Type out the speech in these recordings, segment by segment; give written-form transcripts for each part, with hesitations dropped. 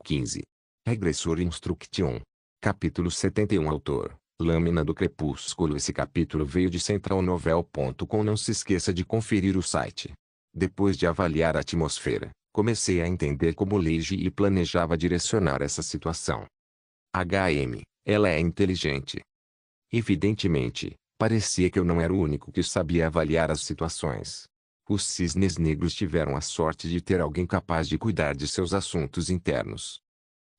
15. Regressor Instruction. Capítulo 71. Autor: Lâmina do Crepúsculo. Esse capítulo veio de centralnovel.com. Não se esqueça de conferir o site. Depois de avaliar a atmosfera, comecei a entender como Leigh planejava direcionar essa situação. Ela é inteligente. Evidentemente, parecia que eu não era o único que sabia avaliar as situações. Os cisnes negros tiveram a sorte de ter alguém capaz de cuidar de seus assuntos internos.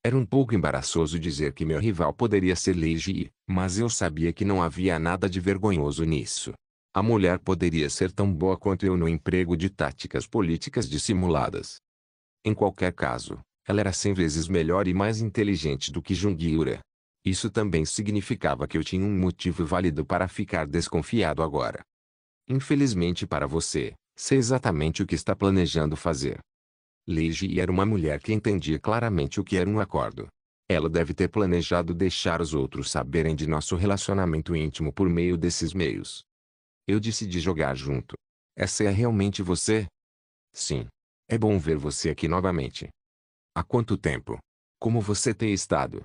Era um pouco embaraçoso dizer que meu rival poderia ser Leigh, mas eu sabia que não havia nada de vergonhoso nisso. A mulher poderia ser tão boa quanto eu no emprego de táticas políticas dissimuladas. Em qualquer caso, ela era 100 vezes melhor e mais inteligente do que Jungiura. Isso também significava que eu tinha um motivo válido para ficar desconfiado agora. Infelizmente para você, sei exatamente o que está planejando fazer. Leigh era uma mulher que entendia claramente o que era um acordo. Ela deve ter planejado deixar os outros saberem de nosso relacionamento íntimo por meio desses meios. Eu decidi jogar junto. Essa é realmente você? Sim. É bom ver você aqui novamente. Há quanto tempo? Como você tem estado?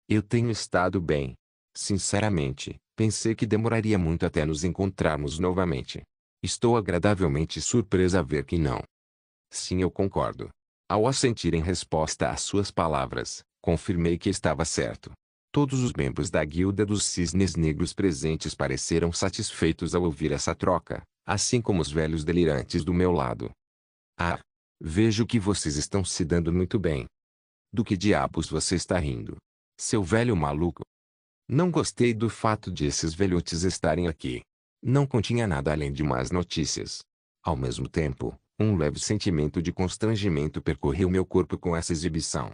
Eu tenho estado bem. Sinceramente, pensei que demoraria muito até nos encontrarmos novamente. Estou agradavelmente surpresa a ver que não. Sim, eu concordo. Ao assentir em resposta às suas palavras, confirmei que estava certo. Todos os membros da Guilda dos Cisnes Negros presentes pareceram satisfeitos ao ouvir essa troca, assim como os velhos delirantes do meu lado. Ah! Vejo que vocês estão se dando muito bem. Do que diabos você está rindo? Seu velho maluco. Não gostei do fato de esses velhotes estarem aqui. Não continha nada além de más notícias. Ao mesmo tempo, um leve sentimento de constrangimento percorreu meu corpo com essa exibição.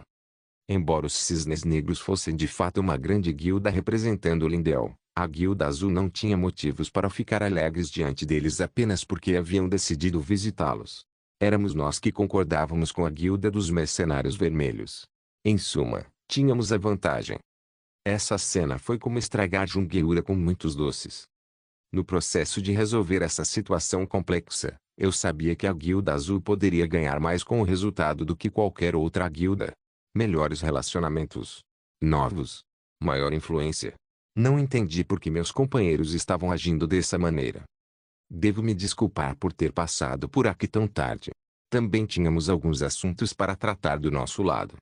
Embora os Cisnes Negros fossem de fato uma grande guilda representando Lindell, a Guilda Azul não tinha motivos para ficar alegres diante deles apenas porque haviam decidido visitá-los. Éramos nós que concordávamos com a Guilda dos Mercenários Vermelhos. Em suma, tínhamos a vantagem. Essa cena foi como estragar Jungiura com muitos doces. No processo de resolver essa situação complexa, eu sabia que a Guilda Azul poderia ganhar mais com o resultado do que qualquer outra guilda. Melhores relacionamentos. Novos. Maior influência. Não entendi por que meus companheiros estavam agindo dessa maneira. Devo me desculpar por ter passado por aqui tão tarde. Também tínhamos alguns assuntos para tratar do nosso lado.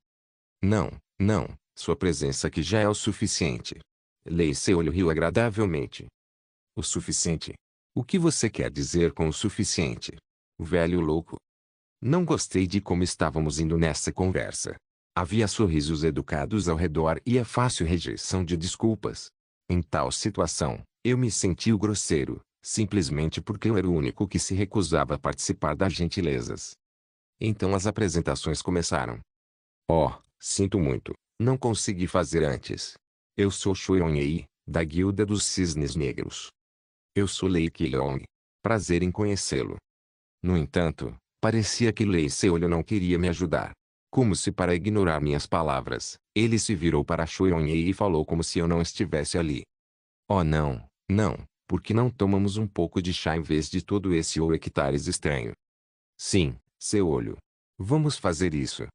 Não, não, sua presença aqui já é o suficiente. Leigh olho riu agradavelmente. O suficiente? O que você quer dizer com o suficiente? Velho louco. Não gostei de como estávamos indo nessa conversa. Havia sorrisos educados ao redor e a fácil rejeição de desculpas. Em tal situação, eu me senti o grosseiro, simplesmente porque eu era o único que se recusava a participar das gentilezas. Então as apresentações começaram. Oh, sinto muito, não consegui fazer antes. Eu sou Xuanyei, da Guilda dos Cisnes Negros. Eu sou Lei Qilong. Prazer em conhecê-lo. No entanto, parecia que Lei Seolho não queria me ajudar. Como se para ignorar minhas palavras, ele se virou para Xuanyei e falou como se eu não estivesse ali. Oh não, não, por que não tomamos um pouco de chá em vez de todo esse hectares estranho? Sim, seu olho. Vamos fazer isso.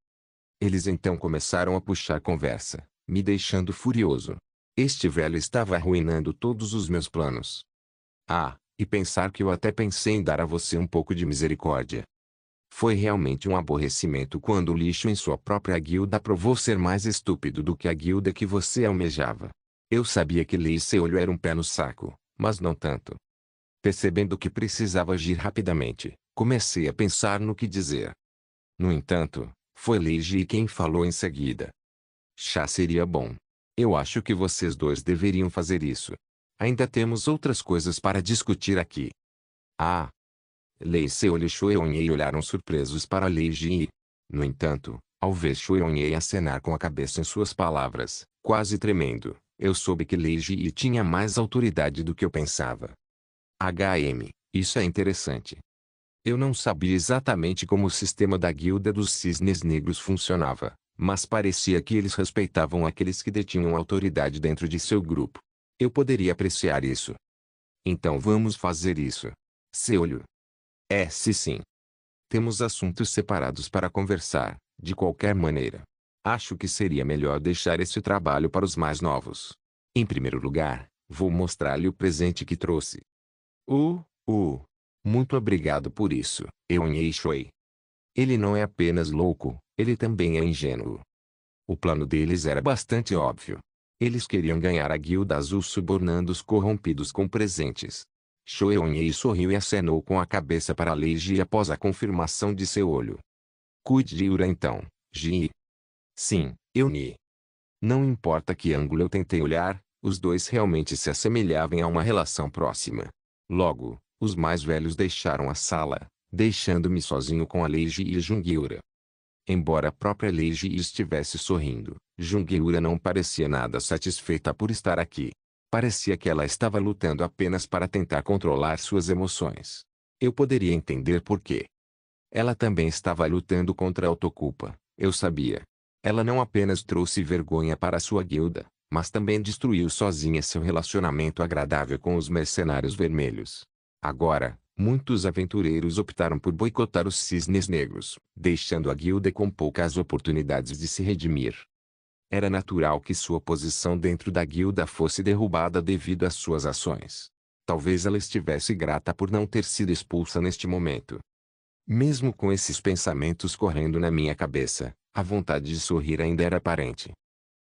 Eles então começaram a puxar conversa, me deixando furioso. Este velho estava arruinando todos os meus planos. Ah, e pensar que eu até pensei em dar a você um pouco de misericórdia. Foi realmente um aborrecimento quando o lixo em sua própria guilda provou ser mais estúpido do que a guilda que você almejava. Eu sabia que Leigh Seolho era um pé no saco, mas não tanto. Percebendo que precisava agir rapidamente, comecei a pensar no que dizer. No entanto, foi Leigh quem falou em seguida. Chá seria bom. Eu acho que vocês dois deveriam fazer isso. Ainda temos outras coisas para discutir aqui. Ah! Leigh Seolho e Xuanyei olharam surpresos para Leigh. No entanto, ao ver Xuanyei acenar com a cabeça em suas palavras, quase tremendo, eu soube que Leigh tinha mais autoridade do que eu pensava. Isso é interessante. Eu não sabia exatamente como o sistema da Guilda dos Cisnes Negros funcionava, mas parecia que eles respeitavam aqueles que detinham autoridade dentro de seu grupo. Eu poderia apreciar isso. Então vamos fazer isso. Seolho. Se sim. Temos assuntos separados para conversar, de qualquer maneira. Acho que seria melhor deixar esse trabalho para os mais novos. Em primeiro lugar, vou mostrar-lhe o presente que trouxe. Uh, uh. Muito obrigado por isso, Eun Shui. Ele não é apenas louco, ele também é ingênuo. O plano deles era bastante óbvio. Eles queriam ganhar a Guilda Azul subornando os corrompidos com presentes. Shui Eun sorriu e acenou com a cabeça para Lei Ji após a confirmação de seu olho. Cuide de Yura então, Ji. Sim, Eun. Não importa que ângulo eu tentei olhar, os dois realmente se assemelhavam a uma relação próxima. Logo, os mais velhos deixaram a sala, deixando-me sozinho com a Leiji e Jungiura. Embora a própria Leiji estivesse sorrindo, Jungiura não parecia nada satisfeita por estar aqui. Parecia que ela estava lutando apenas para tentar controlar suas emoções. Eu poderia entender por quê. Ela também estava lutando contra a autoculpa, eu sabia. Ela não apenas trouxe vergonha para sua guilda, mas também destruiu sozinha seu relacionamento agradável com os mercenários vermelhos. Agora, muitos aventureiros optaram por boicotar os cisnes negros, deixando a guilda com poucas oportunidades de se redimir. Era natural que sua posição dentro da guilda fosse derrubada devido às suas ações. Talvez ela estivesse grata por não ter sido expulsa neste momento. Mesmo com esses pensamentos correndo na minha cabeça, a vontade de sorrir ainda era aparente.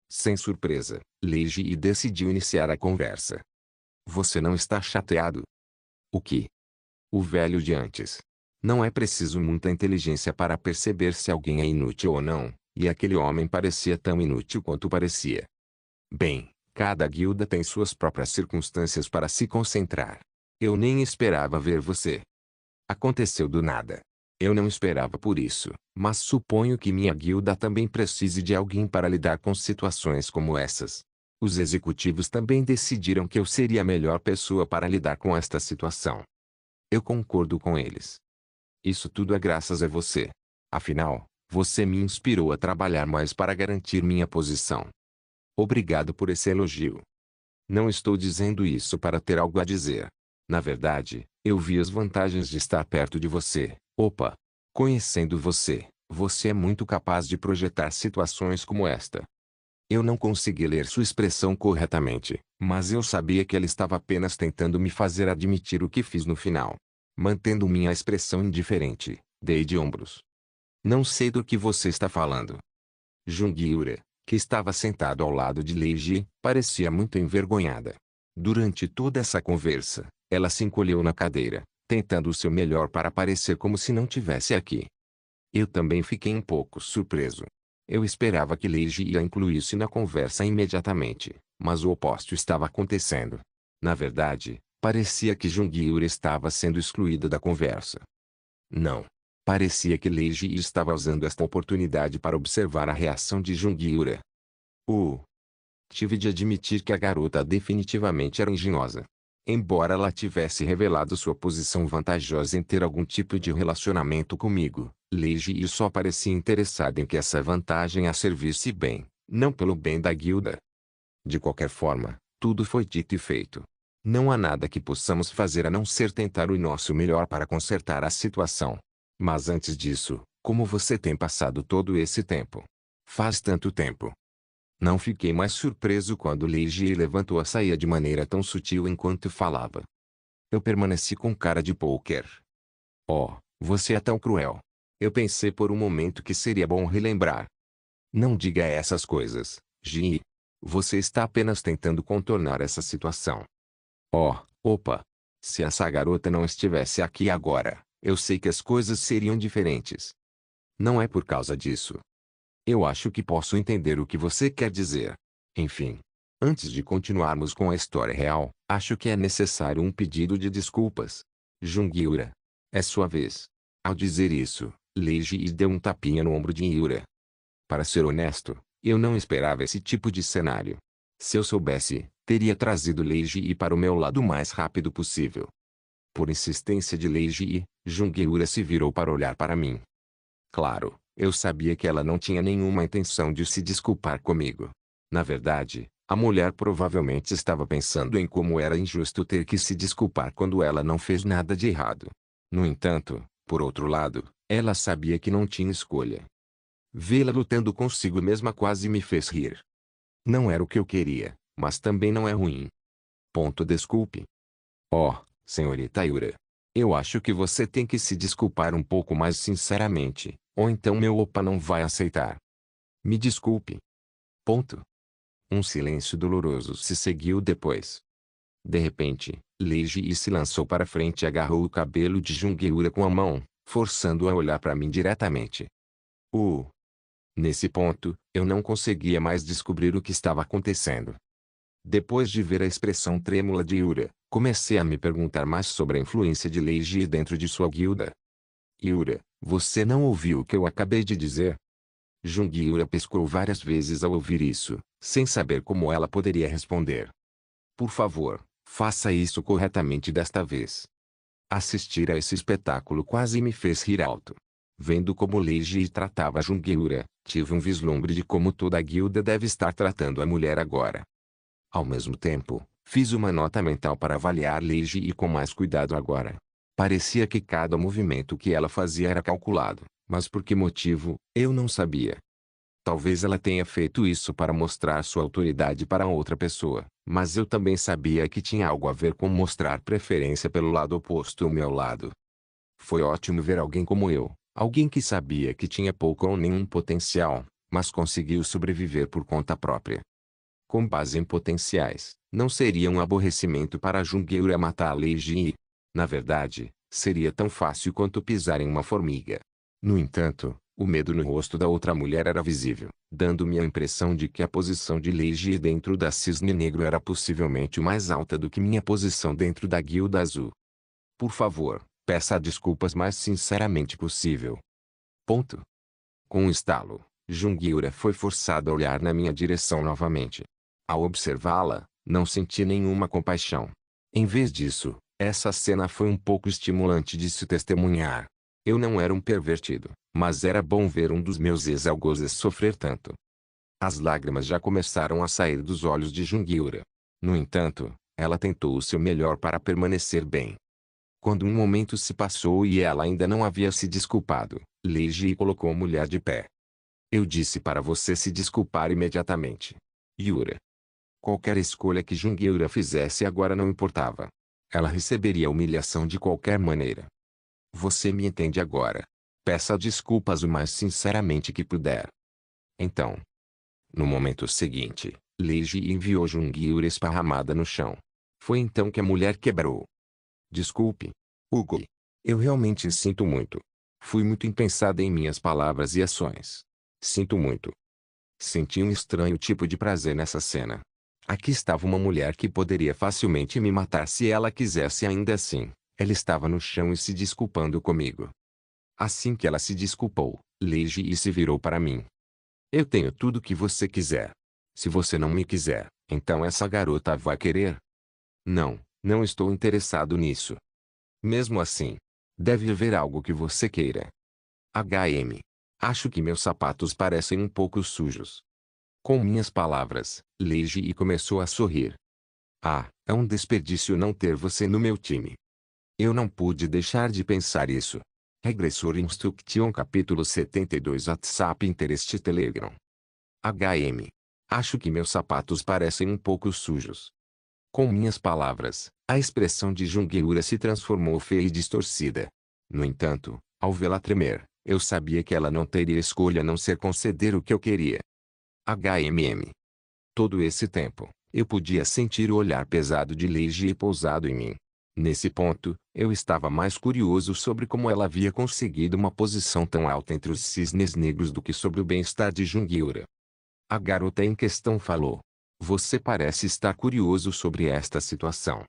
Sem surpresa, Leiji decidiu iniciar a conversa. Você não está chateado? O que? O velho de antes. Não é preciso muita inteligência para perceber se alguém é inútil ou não, e aquele homem parecia tão inútil quanto parecia. Bem, cada guilda tem suas próprias circunstâncias para se concentrar. Eu nem esperava ver você. Aconteceu do nada. Eu não esperava por isso, mas suponho que minha guilda também precise de alguém para lidar com situações como essas. Os executivos também decidiram que eu seria a melhor pessoa para lidar com esta situação. Eu concordo com eles. Isso tudo é graças a você. Afinal, você me inspirou a trabalhar mais para garantir minha posição. Obrigado por esse elogio. Não estou dizendo isso para ter algo a dizer. Na verdade, eu vi as vantagens de estar perto de você. Opa! Conhecendo você, você é muito capaz de projetar situações como esta. Eu não consegui ler sua expressão corretamente, mas eu sabia que ela estava apenas tentando me fazer admitir o que fiz no final. Mantendo minha expressão indiferente, dei de ombros. Não sei do que você está falando. Jungiura, que estava sentado ao lado de Leiji, parecia muito envergonhada. Durante toda essa conversa, ela se encolheu na cadeira, tentando o seu melhor para parecer como se não tivesse aqui. Eu também fiquei um pouco surpreso. Eu esperava que Leiji a incluísse na conversa imediatamente, mas o oposto estava acontecendo. Na verdade, parecia que Jungiura estava sendo excluída da conversa. Não. Parecia que Leiji estava usando esta oportunidade para observar a reação de Jungiura. Tive de admitir que a garota definitivamente era engenhosa. Embora ela tivesse revelado sua posição vantajosa em ter algum tipo de relacionamento comigo, Leiji só parecia interessada em que essa vantagem a servisse bem, não pelo bem da guilda. De qualquer forma, tudo foi dito e feito. Não há nada que possamos fazer a não ser tentar o nosso melhor para consertar a situação. Mas antes disso, como você tem passado todo esse tempo? Faz tanto tempo. Não fiquei mais surpreso quando Leiji levantou a saia de maneira tão sutil enquanto falava. Eu permaneci com cara de pôquer. Oh, você é tão cruel. Eu pensei por um momento que seria bom relembrar. Não diga essas coisas, Ji. Você está apenas tentando contornar essa situação. Oh, opa. Se essa garota não estivesse aqui agora, eu sei que as coisas seriam diferentes. Não é por causa disso. Eu acho que posso entender o que você quer dizer. Enfim. Antes de continuarmos com a história real, acho que é necessário um pedido de desculpas. Jungiura. É sua vez. Ao dizer isso, Leiji deu um tapinha no ombro de Yura. Para ser honesto, eu não esperava esse tipo de cenário. Se eu soubesse, teria trazido Leiji para o meu lado o mais rápido possível. Por insistência de Leiji, Jungiura se virou para olhar para mim. Claro, eu sabia que ela não tinha nenhuma intenção de se desculpar comigo. Na verdade, a mulher provavelmente estava pensando em como era injusto ter que se desculpar quando ela não fez nada de errado. No entanto, por outro lado, ela sabia que não tinha escolha. Vê-la lutando consigo mesma quase me fez rir. Não era o que eu queria, mas também não é ruim. Desculpe. Oh, senhorita Yura. Eu acho que você tem que se desculpar um pouco mais sinceramente, ou então meu opa não vai aceitar. Me desculpe. Um silêncio doloroso se seguiu depois. De repente, Leiji se lançou para frente e agarrou o cabelo de Jungiura com a mão, forçando-o a olhar para mim diretamente. Nesse ponto, eu não conseguia mais descobrir o que estava acontecendo. Depois de ver a expressão trêmula de Yura, comecei a me perguntar mais sobre a influência de Leiji dentro de sua guilda. Yura, você não ouviu o que eu acabei de dizer? Jungiura piscou várias vezes ao ouvir isso, sem saber como ela poderia responder. Por favor, faça isso corretamente desta vez. Assistir a esse espetáculo quase me fez rir alto. Vendo como Leiji tratava Jungiura, tive um vislumbre de como toda a guilda deve estar tratando a mulher agora. Ao mesmo tempo, fiz uma nota mental para avaliar Leiji com mais cuidado agora. Parecia que cada movimento que ela fazia era calculado, mas por que motivo, eu não sabia. Talvez ela tenha feito isso para mostrar sua autoridade para outra pessoa, mas eu também sabia que tinha algo a ver com mostrar preferência pelo lado oposto ao meu lado. Foi ótimo ver alguém como eu, alguém que sabia que tinha pouco ou nenhum potencial, mas conseguiu sobreviver por conta própria. Com base em potenciais, não seria um aborrecimento para Jungiura matar Leiji e, na verdade, seria tão fácil quanto pisar em uma formiga. No entanto, o medo no rosto da outra mulher era visível, dando-me a impressão de que a posição de Leiji dentro da Cisne Negro era possivelmente mais alta do que minha posição dentro da Guilda Azul. Por favor, peça desculpas mais sinceramente possível. Com um estalo, Jungiura foi forçado a olhar na minha direção novamente. Ao observá-la, não senti nenhuma compaixão. Em vez disso, essa cena foi um pouco estimulante de se testemunhar. Eu não era um pervertido, mas era bom ver um dos meus ex-algozes sofrer tanto. As lágrimas já começaram a sair dos olhos de Jungiura. No entanto, ela tentou o seu melhor para permanecer bem. Quando um momento se passou e ela ainda não havia se desculpado, Leiji colocou a mulher de pé. Eu disse para você se desculpar imediatamente. Yura. Qualquer escolha que Jungiura fizesse agora não importava. Ela receberia humilhação de qualquer maneira. Você me entende agora. Peça desculpas o mais sinceramente que puder. Então. No momento seguinte, Leiji enviou Jungiura esparramada no chão. Foi então que a mulher quebrou. Desculpe. Hugo. Eu realmente sinto muito. Fui muito impensada em minhas palavras e ações. Sinto muito. Senti um estranho tipo de prazer nessa cena. Aqui estava uma mulher que poderia facilmente me matar se ela quisesse ainda assim. Ela estava no chão e se desculpando comigo. Assim que ela se desculpou, Leiji se virou para mim. Eu tenho tudo o que você quiser. Se você não me quiser, então essa garota vai querer? Não, não estou interessado nisso. Mesmo assim, deve haver algo que você queira. Acho que meus sapatos parecem um pouco sujos. Com minhas palavras, Leiji começou a sorrir. É um desperdício não ter você no meu time. Eu não pude deixar de pensar isso. Regressor Instruction capítulo 72 WhatsApp Interest Telegram. Acho que meus sapatos parecem um pouco sujos. Com minhas palavras, a expressão de Jungiura se transformou feia e distorcida. No entanto, ao vê-la tremer, eu sabia que ela não teria escolha a não ser conceder o que eu queria. Todo esse tempo, eu podia sentir o olhar pesado de Leiji pousado em mim. Nesse ponto, eu estava mais curioso sobre como ela havia conseguido uma posição tão alta entre os cisnes negros do que sobre o bem-estar de Jungiura. A garota em questão falou. Você parece estar curioso sobre esta situação.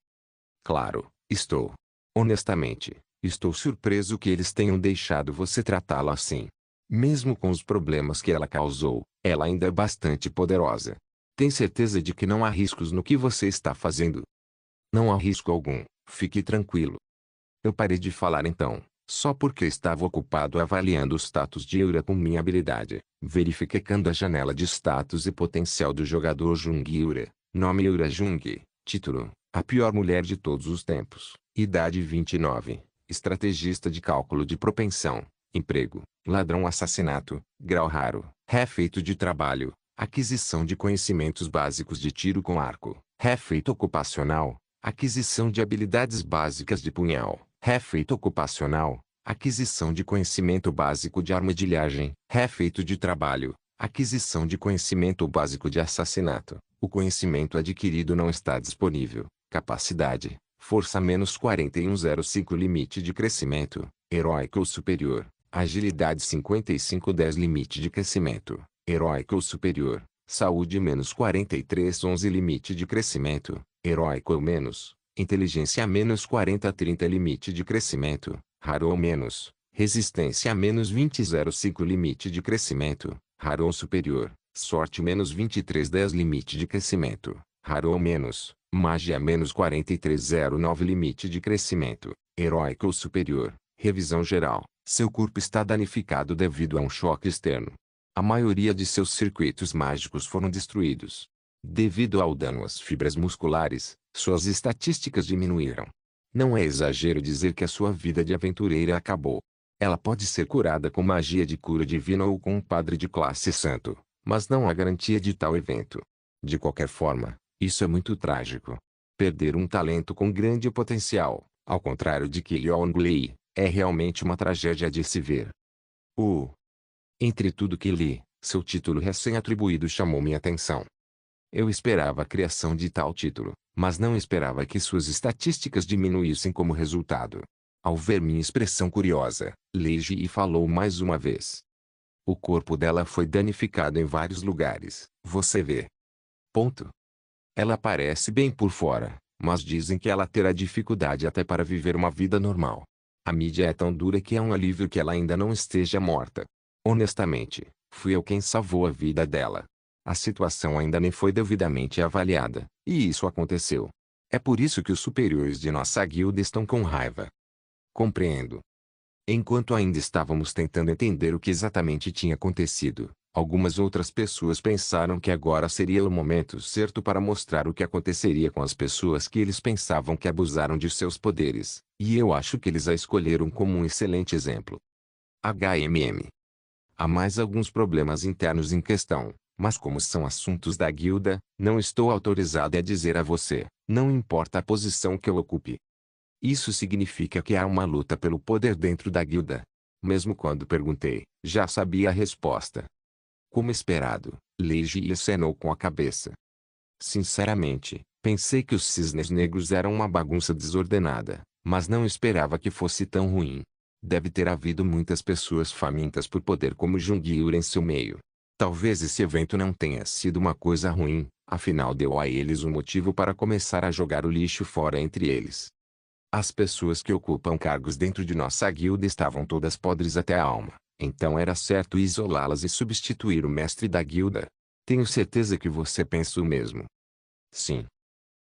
Claro, estou. Honestamente, estou surpreso que eles tenham deixado você tratá-la assim. Mesmo com os problemas que ela causou, ela ainda é bastante poderosa. Tem certeza de que não há riscos no que você está fazendo? Não há risco algum, fique tranquilo. Eu parei de falar então, só porque estava ocupado avaliando o status de Yura com minha habilidade, verificando a janela de status e potencial do jogador Jungiura. Nome Yura Jung, título, a pior mulher de todos os tempos, idade 29, estrategista de cálculo de propensão, emprego, ladrão, assassinato, grau raro, refeito de trabalho, aquisição de conhecimentos básicos de tiro com arco, refeito ocupacional, aquisição de habilidades básicas de punhal, refeito ocupacional, aquisição de conhecimento básico de armadilhagem, refeito de trabalho, aquisição de conhecimento básico de assassinato. O conhecimento adquirido não está disponível. Capacidade, força menos 41,05 limite de crescimento, heróico ou superior. Agilidade 55,10 limite de crescimento, heróico ou superior. Saúde menos 43,11 limite de crescimento, heróico ou menos. Inteligência menos 40,30 limite de crescimento, raro ou menos. Resistência menos 20,05 limite de crescimento, raro ou superior. Sorte menos 23,10 limite de crescimento, raro ou menos. Magia menos 43,09 limite de crescimento, heróico ou superior. Revisão geral. Seu corpo está danificado devido a um choque externo. A maioria de seus circuitos mágicos foram destruídos. Devido ao dano às fibras musculares, suas estatísticas diminuíram. Não é exagero dizer que a sua vida de aventureira acabou. Ela pode ser curada com magia de cura divina ou com um padre de classe santo, mas não há garantia de tal evento. De qualquer forma, isso é muito trágico. Perder um talento com grande potencial, ao contrário de Kiliongley, é realmente uma tragédia de se ver. Entre tudo que li, seu título recém-atribuído chamou minha atenção. Eu esperava a criação de tal título, mas não esperava que suas estatísticas diminuíssem como resultado. Ao ver minha expressão curiosa, Leiji falou mais uma vez. O corpo dela foi danificado em vários lugares, você vê. Ponto. Ela parece bem por fora, mas dizem que ela terá dificuldade até para viver uma vida normal. A mídia é tão dura que é um alívio que ela ainda não esteja morta. Honestamente, fui eu quem salvou a vida dela. A situação ainda nem foi devidamente avaliada, e isso aconteceu. É por isso que os superiores de nossa guilda estão com raiva. Compreendo. Enquanto ainda estávamos tentando entender o que exatamente tinha acontecido, algumas outras pessoas pensaram que agora seria o momento certo para mostrar o que aconteceria com as pessoas que eles pensavam que abusaram de seus poderes, e eu acho que eles a escolheram como um excelente exemplo. HMM. Há mais alguns problemas internos em questão, mas como são assuntos da guilda, não estou autorizado a dizer a você, não importa a posição que eu ocupe. Isso significa que há uma luta pelo poder dentro da guilda. Mesmo quando perguntei, já sabia a resposta. Como esperado, Leiji acenou com a cabeça. Sinceramente, pensei que os cisnes negros eram uma bagunça desordenada, mas não esperava que fosse tão ruim. Deve ter havido muitas pessoas famintas por poder como Jungiur em seu meio. Talvez esse evento não tenha sido uma coisa ruim, afinal deu a eles um motivo para começar a jogar o lixo fora entre eles. As pessoas que ocupam cargos dentro de nossa guilda estavam todas podres até a alma, então era certo isolá-las e substituir o mestre da guilda. Tenho certeza que você pensa o mesmo. Sim.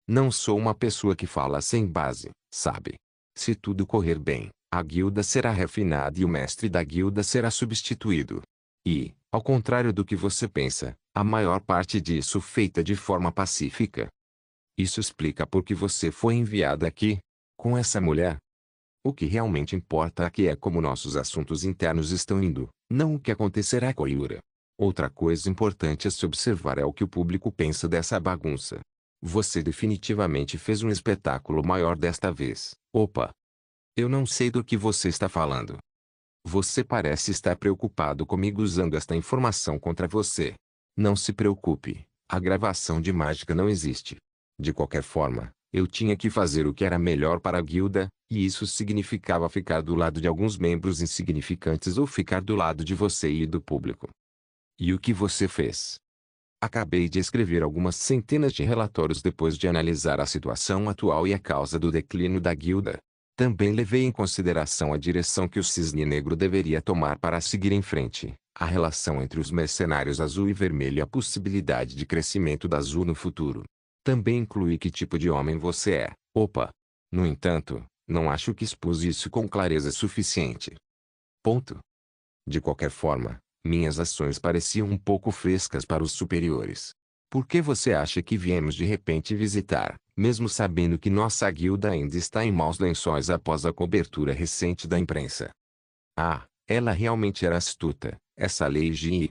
Não sou uma pessoa que fala sem base, sabe? Se tudo correr bem, a guilda será refinada e o mestre da guilda será substituído. E, ao contrário do que você pensa, a maior parte disso feita de forma pacífica. Isso explica por que você foi enviada aqui, com essa mulher. O que realmente importa aqui é como nossos assuntos internos estão indo, não o que acontecerá com a Yura. Outra coisa importante a se observar é o que o público pensa dessa bagunça. Você definitivamente fez um espetáculo maior desta vez. Opa! Eu não sei do que você está falando. Você parece estar preocupado comigo usando esta informação contra você. Não se preocupe, a gravação de mágica não existe. De qualquer forma, eu tinha que fazer o que era melhor para a guilda, e isso significava ficar do lado de alguns membros insignificantes ou ficar do lado de você e do público. E o que você fez? Acabei de escrever algumas centenas de relatórios depois de analisar a situação atual e a causa do declínio da guilda. Também levei em consideração a direção que o Cisne Negro deveria tomar para seguir em frente, a relação entre os mercenários azul e vermelho e a possibilidade de crescimento da azul no futuro. Também incluí que tipo de homem você é. Opa! No entanto, não acho que expus isso com clareza suficiente. Ponto. De qualquer forma, minhas ações pareciam um pouco frescas para os superiores. Por que você acha que viemos de repente visitar, mesmo sabendo que nossa guilda ainda está em maus lençóis após a cobertura recente da imprensa? Ah, Ela realmente era astuta, essa Lei Ji.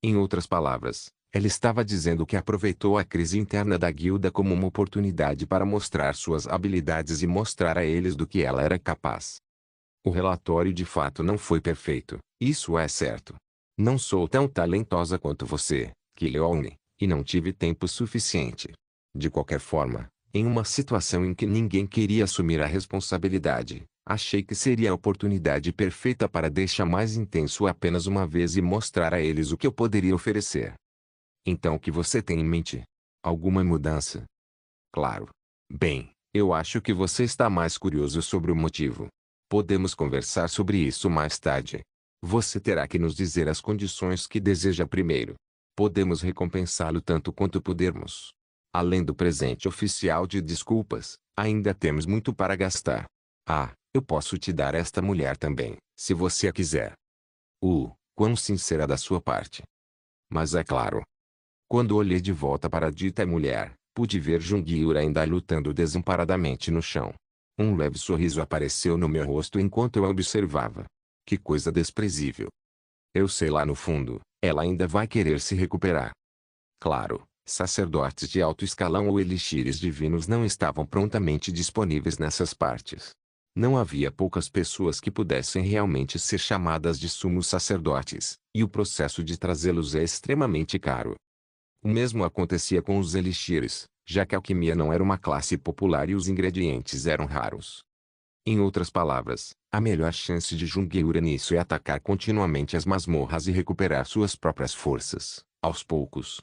Em outras palavras, ela estava dizendo que aproveitou a crise interna da guilda como uma oportunidade para mostrar suas habilidades e mostrar a eles do que ela era capaz. O relatório de fato não foi perfeito, isso é certo. Não sou tão talentosa quanto você, Kileone, e não tive tempo suficiente. De qualquer forma, em uma situação em que ninguém queria assumir a responsabilidade, achei que seria a oportunidade perfeita para deixar mais intenso apenas uma vez e mostrar a eles o que eu poderia oferecer. Então o que você tem em mente? Alguma mudança? Claro. Bem, eu acho que você está mais curioso sobre o motivo. Podemos conversar sobre isso mais tarde. Você terá que nos dizer as condições que deseja primeiro. Podemos recompensá-lo tanto quanto pudermos. Além do presente oficial de desculpas, ainda temos muito para gastar. Ah, eu posso te dar esta mulher também, se você a quiser. Quão sincera da sua parte. Mas é claro. Quando olhei de volta para a dita mulher, pude ver Jungiura ainda lutando desamparadamente no chão. Um leve sorriso apareceu no meu rosto enquanto eu a observava. Que coisa desprezível. Eu sei lá no fundo, ela ainda vai querer se recuperar. Claro, sacerdotes de alto escalão ou elixires divinos não estavam prontamente disponíveis nessas partes. Não havia poucas pessoas que pudessem realmente ser chamadas de sumos sacerdotes, e o processo de trazê-los é extremamente caro. O mesmo acontecia com os elixires, já que a alquimia não era uma classe popular e os ingredientes eram raros. Em outras palavras, a melhor chance de Jungiura nisso é atacar continuamente as masmorras e recuperar suas próprias forças, aos poucos.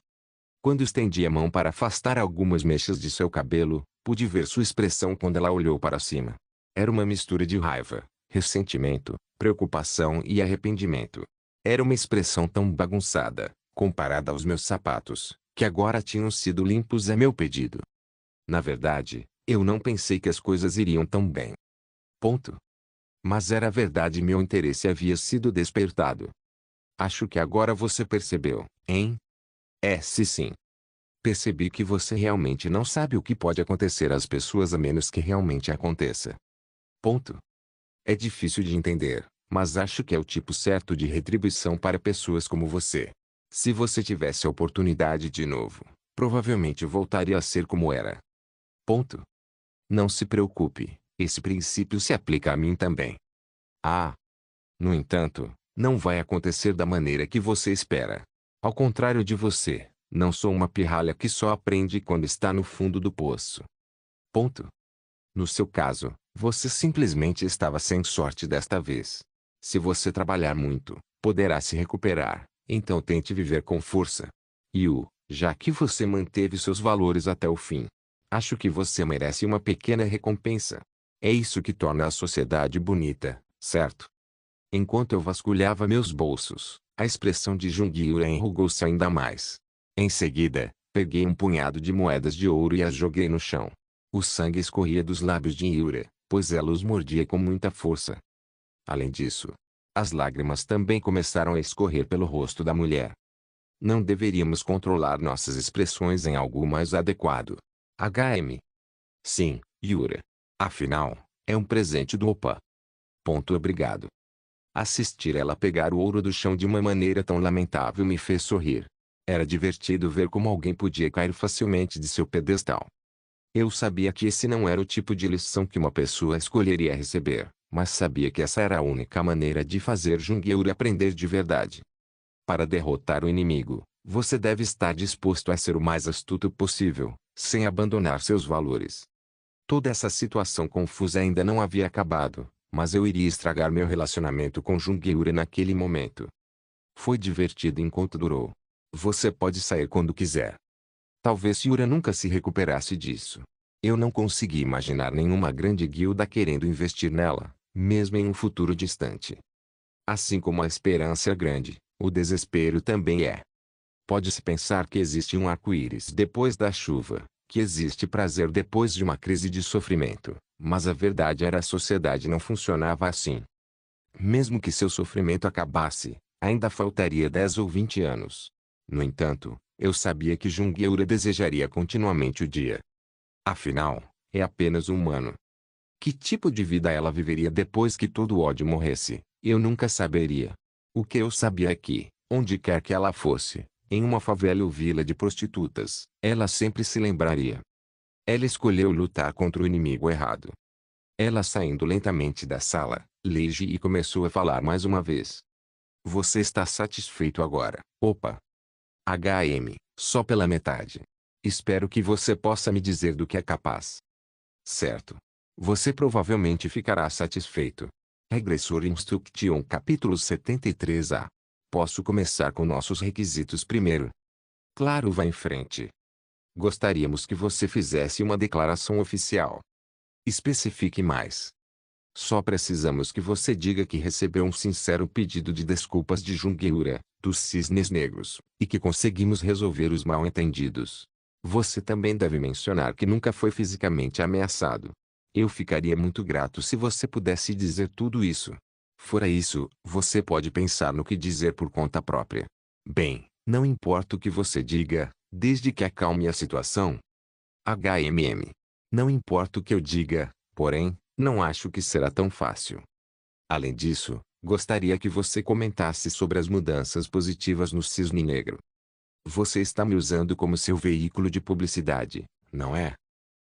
Quando estendi a mão para afastar algumas mechas de seu cabelo, pude ver sua expressão quando ela olhou para cima. Era uma mistura de raiva, ressentimento, preocupação e arrependimento. Era uma expressão tão bagunçada, comparada aos meus sapatos, que agora tinham sido limpos a meu pedido. Na verdade, eu não pensei que as coisas iriam tão bem. Ponto. Mas era verdade e meu interesse havia sido despertado. Acho que agora você percebeu, hein? Se sim. Percebi que você realmente não sabe o que pode acontecer às pessoas a menos que realmente aconteça. Ponto. É difícil de entender, mas acho que é o tipo certo de retribuição para pessoas como você. Se você tivesse a oportunidade de novo, provavelmente voltaria a ser como era. Ponto. Não se preocupe, esse princípio se aplica a mim também. No entanto, não vai acontecer da maneira que você espera. Ao contrário de você, não sou uma pirralha que só aprende quando está no fundo do poço. Ponto. No seu caso, você simplesmente estava sem sorte desta vez. Se você trabalhar muito, poderá se recuperar, então tente viver com força. Já que você manteve seus valores até o fim, acho que você merece uma pequena recompensa. É isso que torna a sociedade bonita, certo? Enquanto eu vasculhava meus bolsos, a expressão de Jungiura enrugou-se ainda mais. Em seguida, peguei um punhado de moedas de ouro e as joguei no chão. O sangue escorria dos lábios de Yura, pois ela os mordia com muita força. Além disso, as lágrimas também começaram a escorrer pelo rosto da mulher. Não deveríamos controlar nossas expressões em algo mais adequado. Sim, Yura. Afinal, é um presente do Opa. Obrigado. Assistir ela pegar o ouro do chão de uma maneira tão lamentável me fez sorrir. Era divertido ver como alguém podia cair facilmente de seu pedestal. Eu sabia que esse não era o tipo de lição que uma pessoa escolheria receber, mas sabia que essa era a única maneira de fazer Jungiura aprender de verdade. Para derrotar o inimigo, você deve estar disposto a ser o mais astuto possível, sem abandonar seus valores. Toda essa situação confusa ainda não havia acabado, mas eu iria estragar meu relacionamento com Jungiura naquele momento. Foi divertido enquanto durou. Você pode sair quando quiser. Talvez Yura nunca se recuperasse disso. Eu não consegui imaginar nenhuma grande guilda querendo investir nela, mesmo em um futuro distante. Assim como a esperança é grande, o desespero também é. Pode-se pensar que existe um arco-íris depois da chuva, que existe prazer depois de uma crise de sofrimento, mas a verdade era a sociedade não funcionava assim. Mesmo que seu sofrimento acabasse, ainda faltaria 10 ou 20 anos. No entanto, eu sabia que Jungiura desejaria continuamente o dia. Afinal, é apenas humano. Que tipo de vida ela viveria depois que todo o ódio morresse, Eu nunca saberia. O que eu sabia é que, onde quer que ela fosse, em uma favela ou vila de prostitutas, ela sempre se lembraria. Ela escolheu lutar contra o inimigo errado. Ela saindo lentamente da sala, Leiji e começou a falar mais uma vez. Você está satisfeito agora? Opa. Só pela metade. Espero que você possa me dizer do que é capaz. Certo. Você provavelmente ficará satisfeito. Regressor Instruction capítulo 73a. Posso começar com nossos requisitos primeiro? Claro, vá em frente. Gostaríamos que você fizesse uma declaração oficial. Especifique mais. Só precisamos que você diga que recebeu um sincero pedido de desculpas de Jungiura, dos Cisnes Negros, e que conseguimos resolver os mal-entendidos. Você também deve mencionar que nunca foi fisicamente ameaçado. Eu ficaria muito grato se você pudesse dizer tudo isso. Fora isso, você pode pensar no que dizer por conta própria. Bem, não importa o que você diga, desde que acalme a situação. Não importa o que eu diga, porém, não acho que será tão fácil. Além disso, gostaria que você comentasse sobre as mudanças positivas no Cisne Negro. Você está me usando como seu veículo de publicidade, não é?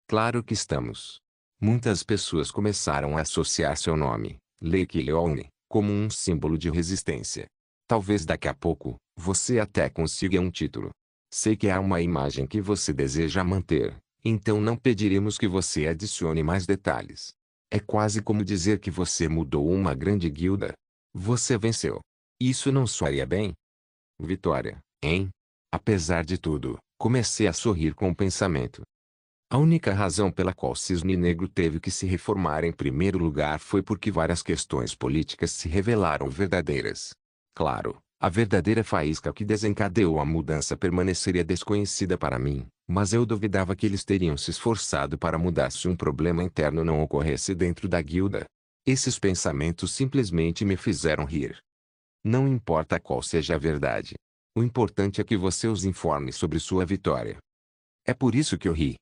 Claro que estamos. Muitas pessoas começaram a associar seu nome, Lake Leone, como um símbolo de resistência. Talvez daqui a pouco, você até consiga um título. Sei que há uma imagem que você deseja manter, então não pediremos que você adicione mais detalhes. É quase como dizer que você mudou uma grande guilda. Você venceu. Isso não soaria bem? Vitória, hein? Apesar de tudo, comecei a sorrir com o pensamento. A única razão pela qual Cisne Negro teve que se reformar em primeiro lugar foi porque várias questões políticas se revelaram verdadeiras. Claro, a verdadeira faísca que desencadeou a mudança permaneceria desconhecida para mim, mas eu duvidava que eles teriam se esforçado para mudar se um problema interno não ocorresse dentro da guilda. Esses pensamentos simplesmente me fizeram rir. Não importa qual seja a verdade. O importante é que você os informe sobre sua vitória. É por isso que eu ri.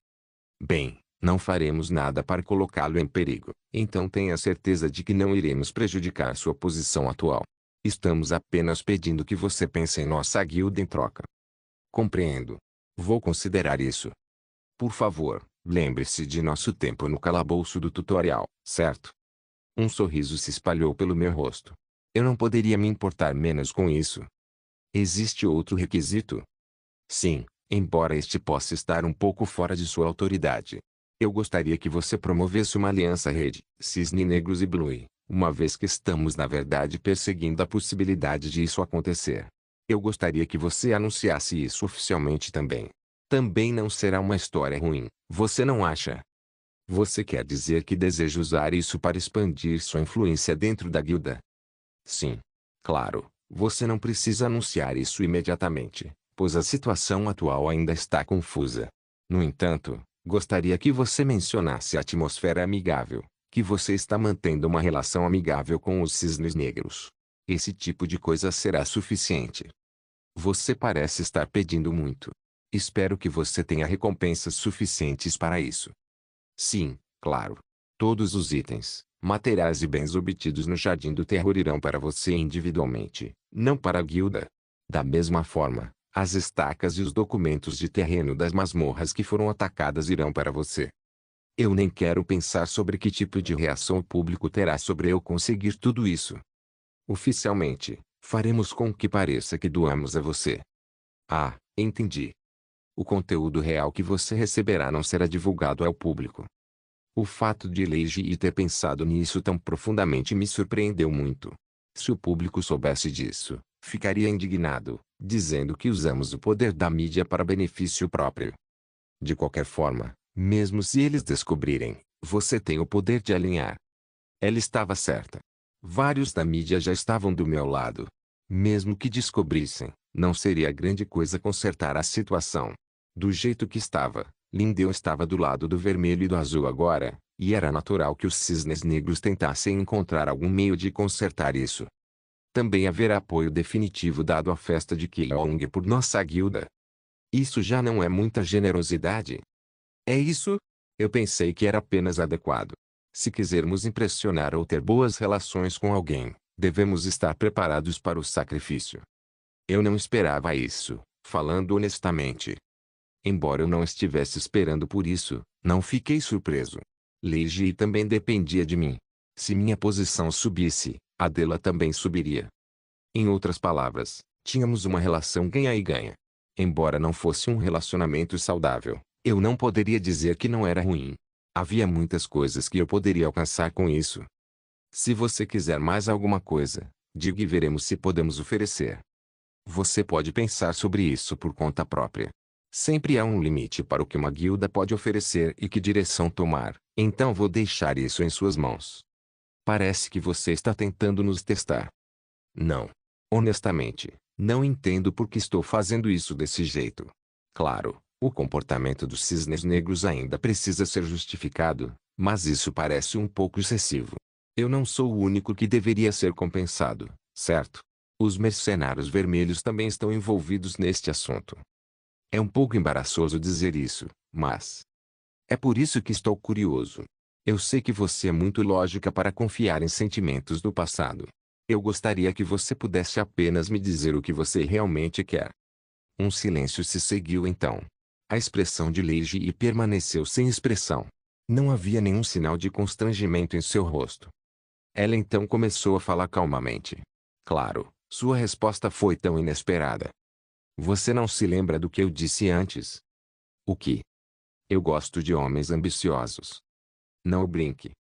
Bem, não faremos nada para colocá-lo em perigo, então tenha certeza de que não iremos prejudicar sua posição atual. Estamos apenas pedindo que você pense em nossa guilda em troca. Compreendo. Vou considerar isso. Por favor, lembre-se de nosso tempo no calabouço do tutorial, certo? Um sorriso se espalhou pelo meu rosto. Eu não poderia me importar menos com isso. Existe outro requisito? Sim, embora este possa estar um pouco fora de sua autoridade. Eu gostaria que você promovesse uma aliança rede, Cisne Negros e Blue, uma vez que estamos na verdade perseguindo a possibilidade de isso acontecer. Eu gostaria que você anunciasse isso oficialmente também. Também não será uma história ruim, você não acha? Você quer dizer que deseja usar isso para expandir sua influência dentro da guilda? Sim. Claro, você não precisa anunciar isso imediatamente, pois a situação atual ainda está confusa. No entanto, gostaria que você mencionasse a atmosfera amigável, que você está mantendo uma relação amigável com os Cisnes Negros. Esse tipo de coisa será suficiente. Você parece estar pedindo muito. Espero que você tenha recompensas suficientes para isso. Sim, claro. Todos os itens, materiais e bens obtidos no Jardim do Terror irão para você individualmente, não para a guilda. Da mesma forma, as estacas e os documentos de terreno das masmorras que foram atacadas irão para você. Eu nem quero pensar sobre que tipo de reação o público terá sobre eu conseguir tudo isso. Oficialmente, faremos com que pareça que doamos a você. Ah, entendi. O conteúdo real que você receberá não será divulgado ao público. O fato de Leiji ter pensado nisso tão profundamente me surpreendeu muito. Se o público soubesse disso, ficaria indignado, dizendo que usamos o poder da mídia para benefício próprio. De qualquer forma, mesmo se eles descobrirem, você tem o poder de alinhar. Ela estava certa. Vários da mídia já estavam do meu lado. Mesmo que descobrissem, não seria grande coisa consertar a situação. Do jeito que estava, Lindeu estava do lado do vermelho e do azul agora, e era natural que os Cisnes Negros tentassem encontrar algum meio de consertar isso. Também haverá apoio definitivo dado à festa de Keong por nossa guilda. Isso já não é muita generosidade? É isso? Eu pensei que era apenas adequado. Se quisermos impressionar ou ter boas relações com alguém, Devemos estar preparados para o sacrifício. Eu não esperava isso, falando honestamente. Embora eu não estivesse esperando por isso, não fiquei surpreso. Leiji também dependia de mim. Se minha posição subisse, a dela também subiria. Em outras palavras, tínhamos uma relação ganha e ganha. Embora não fosse um relacionamento saudável, eu não poderia dizer que não era ruim. Havia muitas coisas que eu poderia alcançar com isso. Se você quiser mais alguma coisa, diga e veremos se podemos oferecer. Você pode pensar sobre isso por conta própria. Sempre há um limite para o que uma guilda pode oferecer e que direção tomar, então vou deixar isso em suas mãos. Parece que você está tentando nos testar. Não. Honestamente, não entendo por que estou fazendo isso desse jeito. Claro, o comportamento dos cisnes negros ainda precisa ser justificado, mas isso parece um pouco excessivo. Eu não sou o único que deveria ser compensado, certo? Os mercenários vermelhos também estão envolvidos neste assunto. É um pouco embaraçoso dizer isso, mas é por isso que estou curioso. Eu sei que você é muito lógica para confiar em sentimentos do passado. Eu gostaria que você pudesse apenas me dizer o que você realmente quer. Um silêncio se seguiu então. A expressão de Leiji permaneceu sem expressão. Não havia nenhum sinal de constrangimento em seu rosto. Ela então começou a falar calmamente. Claro, sua resposta foi tão inesperada. Você não se lembra do que eu disse antes? O que? Eu gosto de homens ambiciosos. Não brinque.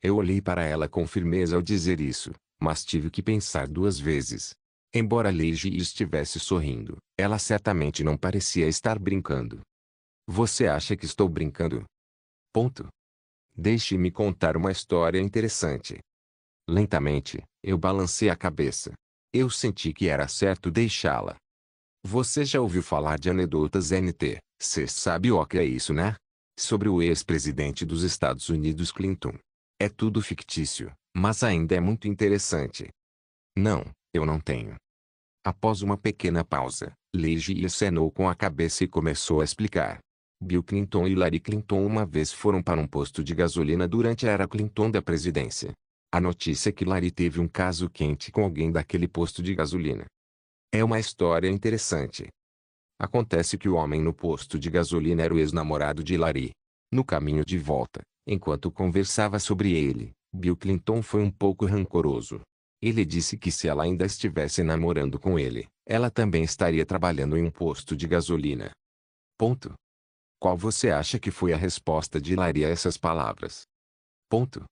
Eu olhei para ela com firmeza ao dizer isso, mas tive que pensar duas vezes. Embora Leiji estivesse sorrindo, ela certamente não parecia estar brincando. Você acha que estou brincando? Ponto. Deixe-me contar uma história interessante. Lentamente, eu balancei a cabeça. Eu senti que era certo deixá-la. Você já ouviu falar de anedotas NT? Cê sabe o que é isso, né? Sobre o ex-presidente dos Estados Unidos Clinton. É tudo fictício, mas ainda é muito interessante. Não, eu não tenho. Após uma pequena pausa, Leiji acenou com a cabeça e começou a explicar. Bill Clinton e Hillary Clinton uma vez foram para um posto de gasolina durante a era Clinton da presidência. A notícia é que Hillary teve um caso quente com alguém daquele posto de gasolina. É uma história interessante. Acontece que o homem no posto de gasolina era o ex-namorado de Hillary. No caminho de volta, enquanto conversava sobre ele, Bill Clinton foi um pouco rancoroso. Ele disse que se ela ainda estivesse namorando com ele, ela também estaria trabalhando em um posto de gasolina. Ponto. Qual você acha que foi a resposta de Hillary a essas palavras? Ponto.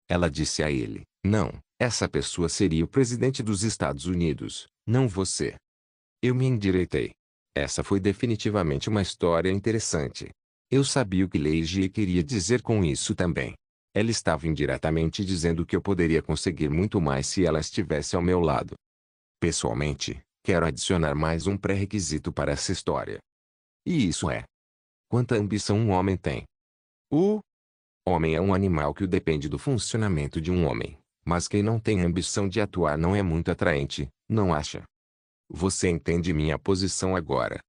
Ela disse a ele, não, essa pessoa seria o presidente dos Estados Unidos, não você. Eu me endireitei. Essa foi definitivamente uma história interessante. Eu sabia o que Leiji queria dizer com isso também. Ela estava indiretamente dizendo que eu poderia conseguir muito mais se ela estivesse ao meu lado. Pessoalmente, quero adicionar mais um pré-requisito para essa história. E isso é: quanta ambição um homem tem? O homem é um animal que depende do funcionamento de um homem, mas quem não tem ambição de atuar não é muito atraente, não acha? Você entende minha posição agora?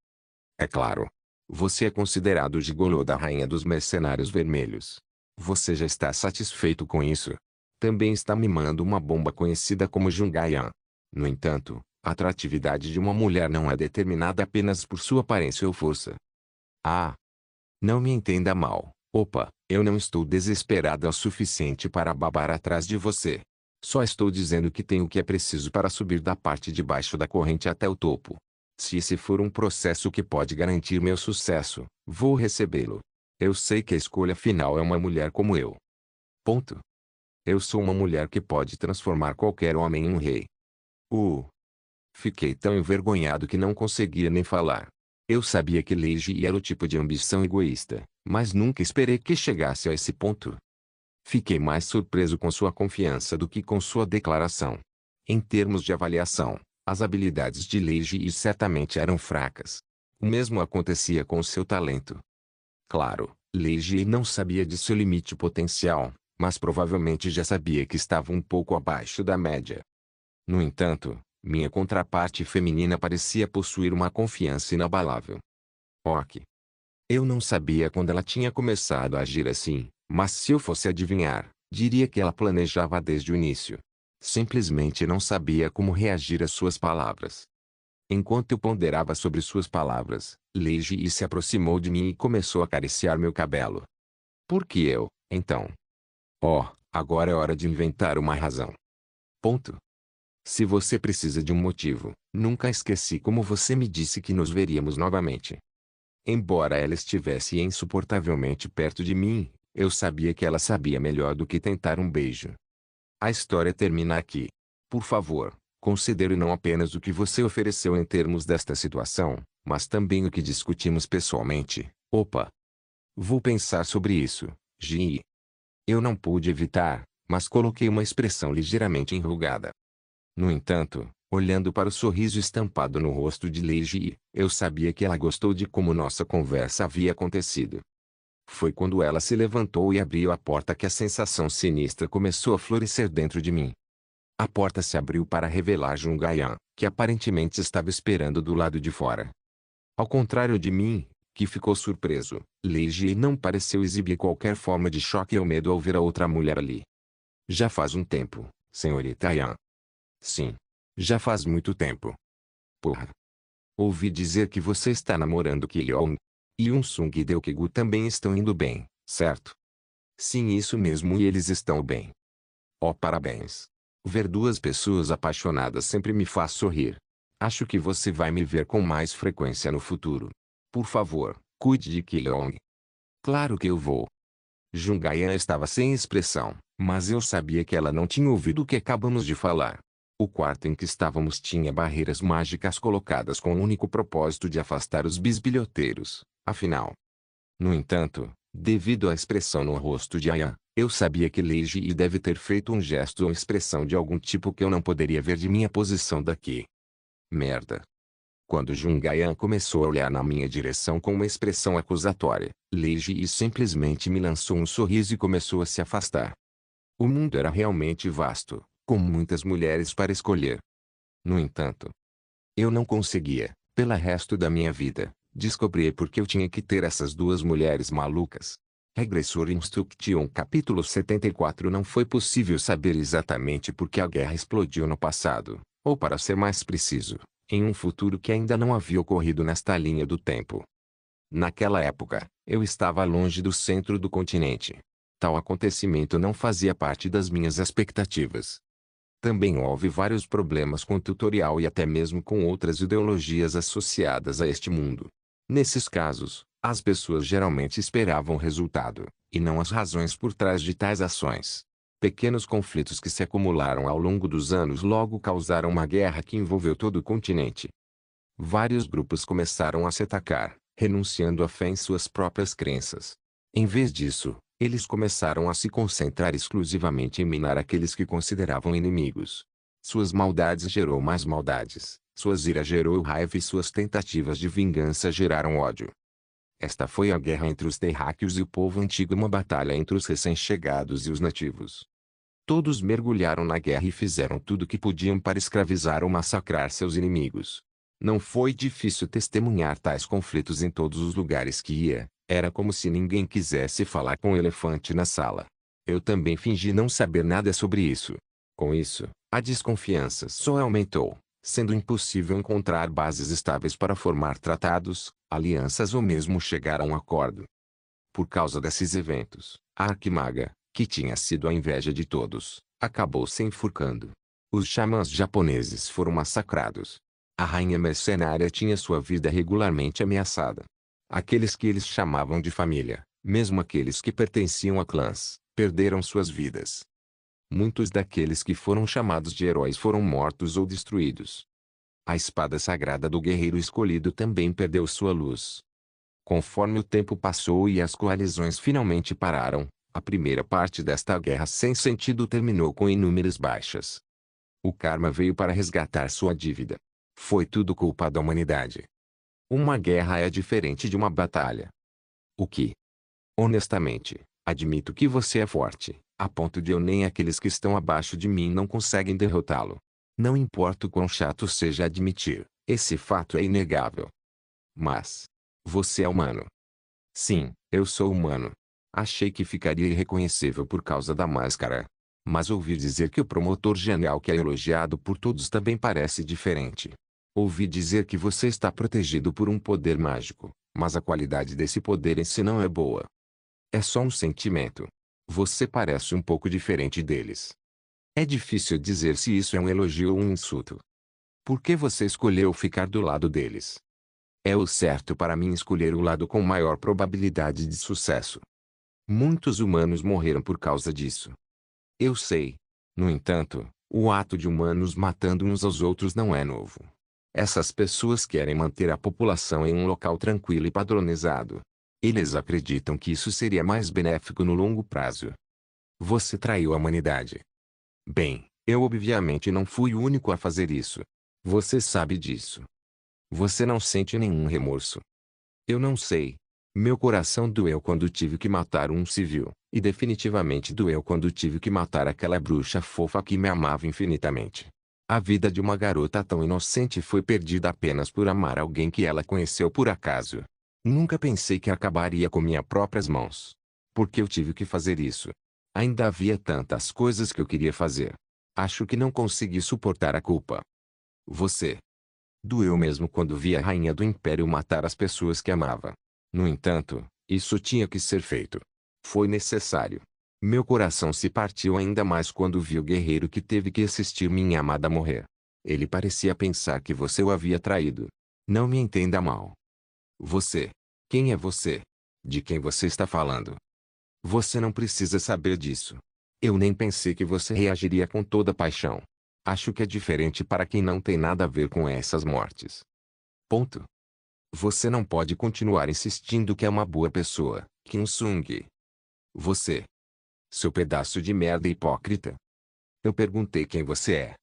É claro. Você é considerado o gigolô da rainha dos mercenários vermelhos. Você já está satisfeito com isso? Também está mimando uma bomba conhecida como Jungayan. No entanto, a atratividade de uma mulher não é determinada apenas por sua aparência ou força. Ah! Não me entenda mal. Opa, eu não estou desesperada o suficiente para babar atrás de você. Só estou dizendo que tenho o que é preciso para subir da parte de baixo da corrente até o topo. Se esse for um processo que pode garantir meu sucesso, vou recebê-lo. Eu sei que a escolha final é uma mulher como eu. Ponto. Eu sou uma mulher que pode transformar qualquer homem em um rei. Fiquei tão envergonhado que não conseguia nem falar. Eu sabia que Leiji era o tipo de ambição egoísta, mas nunca esperei que chegasse a esse ponto. Fiquei mais surpreso com sua confiança do que com sua declaração. Em termos de avaliação, as habilidades de Leiji certamente eram fracas. O mesmo acontecia com seu talento. Claro, Leiji não sabia de seu limite potencial, mas provavelmente já sabia que estava um pouco abaixo da média. No entanto, minha contraparte feminina parecia possuir uma confiança inabalável. Ok. Eu não sabia quando ela tinha começado a agir assim, mas se eu fosse adivinhar, diria que ela planejava desde o início. Simplesmente não sabia como reagir às suas palavras. Enquanto eu ponderava sobre suas palavras, Lei Ji se aproximou de mim e começou a acariciar meu cabelo. Por que eu, então? Oh, agora é hora de inventar uma razão. Ponto. Se você precisa de um motivo, nunca esqueci como você me disse que nos veríamos novamente. Embora ela estivesse insuportavelmente perto de mim, eu sabia que ela sabia melhor do que tentar um beijo. A história termina aqui. Por favor, considere não apenas o que você ofereceu em termos desta situação, mas também o que discutimos pessoalmente. Opa! Vou pensar sobre isso, Ji. Eu não pude evitar, mas coloquei uma expressão ligeiramente enrugada. No entanto, olhando para o sorriso estampado no rosto de Lei Ji, eu sabia que ela gostou de como nossa conversa havia acontecido. Foi quando ela se levantou e abriu a porta que a sensação sinistra começou a florescer dentro de mim. A porta se abriu para revelar Jungayan, que aparentemente estava esperando do lado de fora. Ao contrário de mim, que ficou surpreso, Lei Ji não pareceu exibir qualquer forma de choque ou medo ao ver a outra mulher ali. Já faz um tempo, senhorita Yan. Sim. Já faz muito tempo. Porra. Ouvi dizer que você está namorando Ki Young. E Sung e Deokegu também estão indo bem, certo? Sim, isso mesmo, e eles estão bem. Oh, parabéns. Ver duas pessoas apaixonadas sempre me faz sorrir. Acho que você vai me ver com mais frequência no futuro. Por favor, cuide de Ki Young. Claro que eu vou. Jungayan estava sem expressão, mas eu sabia que ela não tinha ouvido o que acabamos de falar. O quarto em que estávamos tinha barreiras mágicas colocadas com o único propósito de afastar os bisbilhoteiros, afinal. No entanto, devido à expressão no rosto de Ayan, eu sabia que Lei Ji deve ter feito um gesto ou expressão de algum tipo que eu não poderia ver de minha posição daqui. Merda. Quando Jungayan começou a olhar na minha direção com uma expressão acusatória, Lei Ji simplesmente me lançou um sorriso e começou a se afastar. O mundo era realmente vasto, com muitas mulheres para escolher. No entanto, eu não conseguia, pelo resto da minha vida, descobrir por que eu tinha que ter essas duas mulheres malucas. Regressor Instruction capítulo 74. Não foi possível saber exatamente por que a guerra explodiu no passado, ou para ser mais preciso, em um futuro que ainda não havia ocorrido nesta linha do tempo. Naquela época, eu estava longe do centro do continente. Tal acontecimento não fazia parte das minhas expectativas. Também houve vários problemas com o tutorial e até mesmo com outras ideologias associadas a este mundo. Nesses casos, as pessoas geralmente esperavam o resultado, e não as razões por trás de tais ações. Pequenos conflitos que se acumularam ao longo dos anos logo causaram uma guerra que envolveu todo o continente. Vários grupos começaram a se atacar, renunciando à fé em suas próprias crenças. Em vez disso, eles começaram a se concentrar exclusivamente em minar aqueles que consideravam inimigos. Suas maldades gerou mais maldades, suas ira gerou raiva e suas tentativas de vingança geraram ódio. Esta foi a guerra entre os terráqueos e o povo antigo, uma batalha entre os recém-chegados e os nativos. Todos mergulharam na guerra e fizeram tudo o que podiam para escravizar ou massacrar seus inimigos. Não foi difícil testemunhar tais conflitos em todos os lugares que ia. Era como se ninguém quisesse falar com o elefante na sala. Eu também fingi não saber nada sobre isso. Com isso, a desconfiança só aumentou, sendo impossível encontrar bases estáveis para formar tratados, alianças ou mesmo chegar a um acordo. Por causa desses eventos, a Arquimaga, que tinha sido a inveja de todos, acabou se enforcando. Os xamãs japoneses foram massacrados. A rainha mercenária tinha sua vida regularmente ameaçada. Aqueles que eles chamavam de família, mesmo aqueles que pertenciam a clãs, perderam suas vidas. Muitos daqueles que foram chamados de heróis foram mortos ou destruídos. A espada sagrada do guerreiro escolhido também perdeu sua luz. Conforme o tempo passou e as coalizões finalmente pararam, a primeira parte desta guerra sem sentido terminou com inúmeras baixas. O karma veio para resgatar sua dívida. Foi tudo culpa da humanidade. Uma guerra é diferente de uma batalha. O que? Honestamente, admito que você é forte, a ponto de eu nem aqueles que estão abaixo de mim não conseguem derrotá-lo. Não importa o quão chato seja admitir, esse fato é inegável. Mas, você é humano. Sim, eu sou humano. Achei que ficaria irreconhecível por causa da máscara. Mas ouvi dizer que o promotor genial que é elogiado por todos também parece diferente. Ouvi dizer que você está protegido por um poder mágico, mas a qualidade desse poder em si não é boa. É só um sentimento. Você parece um pouco diferente deles. É difícil dizer se isso é um elogio ou um insulto. Por que você escolheu ficar do lado deles? É o certo para mim escolher o lado com maior probabilidade de sucesso. Muitos humanos morreram por causa disso. Eu sei. No entanto, o ato de humanos matando uns aos outros não é novo. Essas pessoas querem manter a população em um local tranquilo e padronizado. Eles acreditam que isso seria mais benéfico no longo prazo. Você traiu a humanidade. Bem, eu obviamente não fui o único a fazer isso. Você sabe disso. Você não sente nenhum remorso. Eu não sei. Meu coração doeu quando tive que matar um civil, e definitivamente doeu quando tive que matar aquela bruxa fofa que me amava infinitamente. A vida de uma garota tão inocente foi perdida apenas por amar alguém que ela conheceu por acaso. Nunca pensei que acabaria com minhas próprias mãos. Por que eu tive que fazer isso? Ainda havia tantas coisas que eu queria fazer. Acho que não consegui suportar a culpa. Você. Doeu mesmo quando vi a rainha do império matar as pessoas que amava. No entanto, isso tinha que ser feito. Foi necessário. Meu coração se partiu ainda mais quando vi o guerreiro que teve que assistir minha amada morrer. Ele parecia pensar que você o havia traído. Não me entenda mal. Você. Quem é você? De quem você está falando? Você não precisa saber disso. Eu nem pensei que você reagiria com toda paixão. Acho que é diferente para quem não tem nada a ver com essas mortes. Ponto. Você não pode continuar insistindo que é uma boa pessoa, Kim Sung. Você. Seu pedaço de merda hipócrita. Eu perguntei quem você é.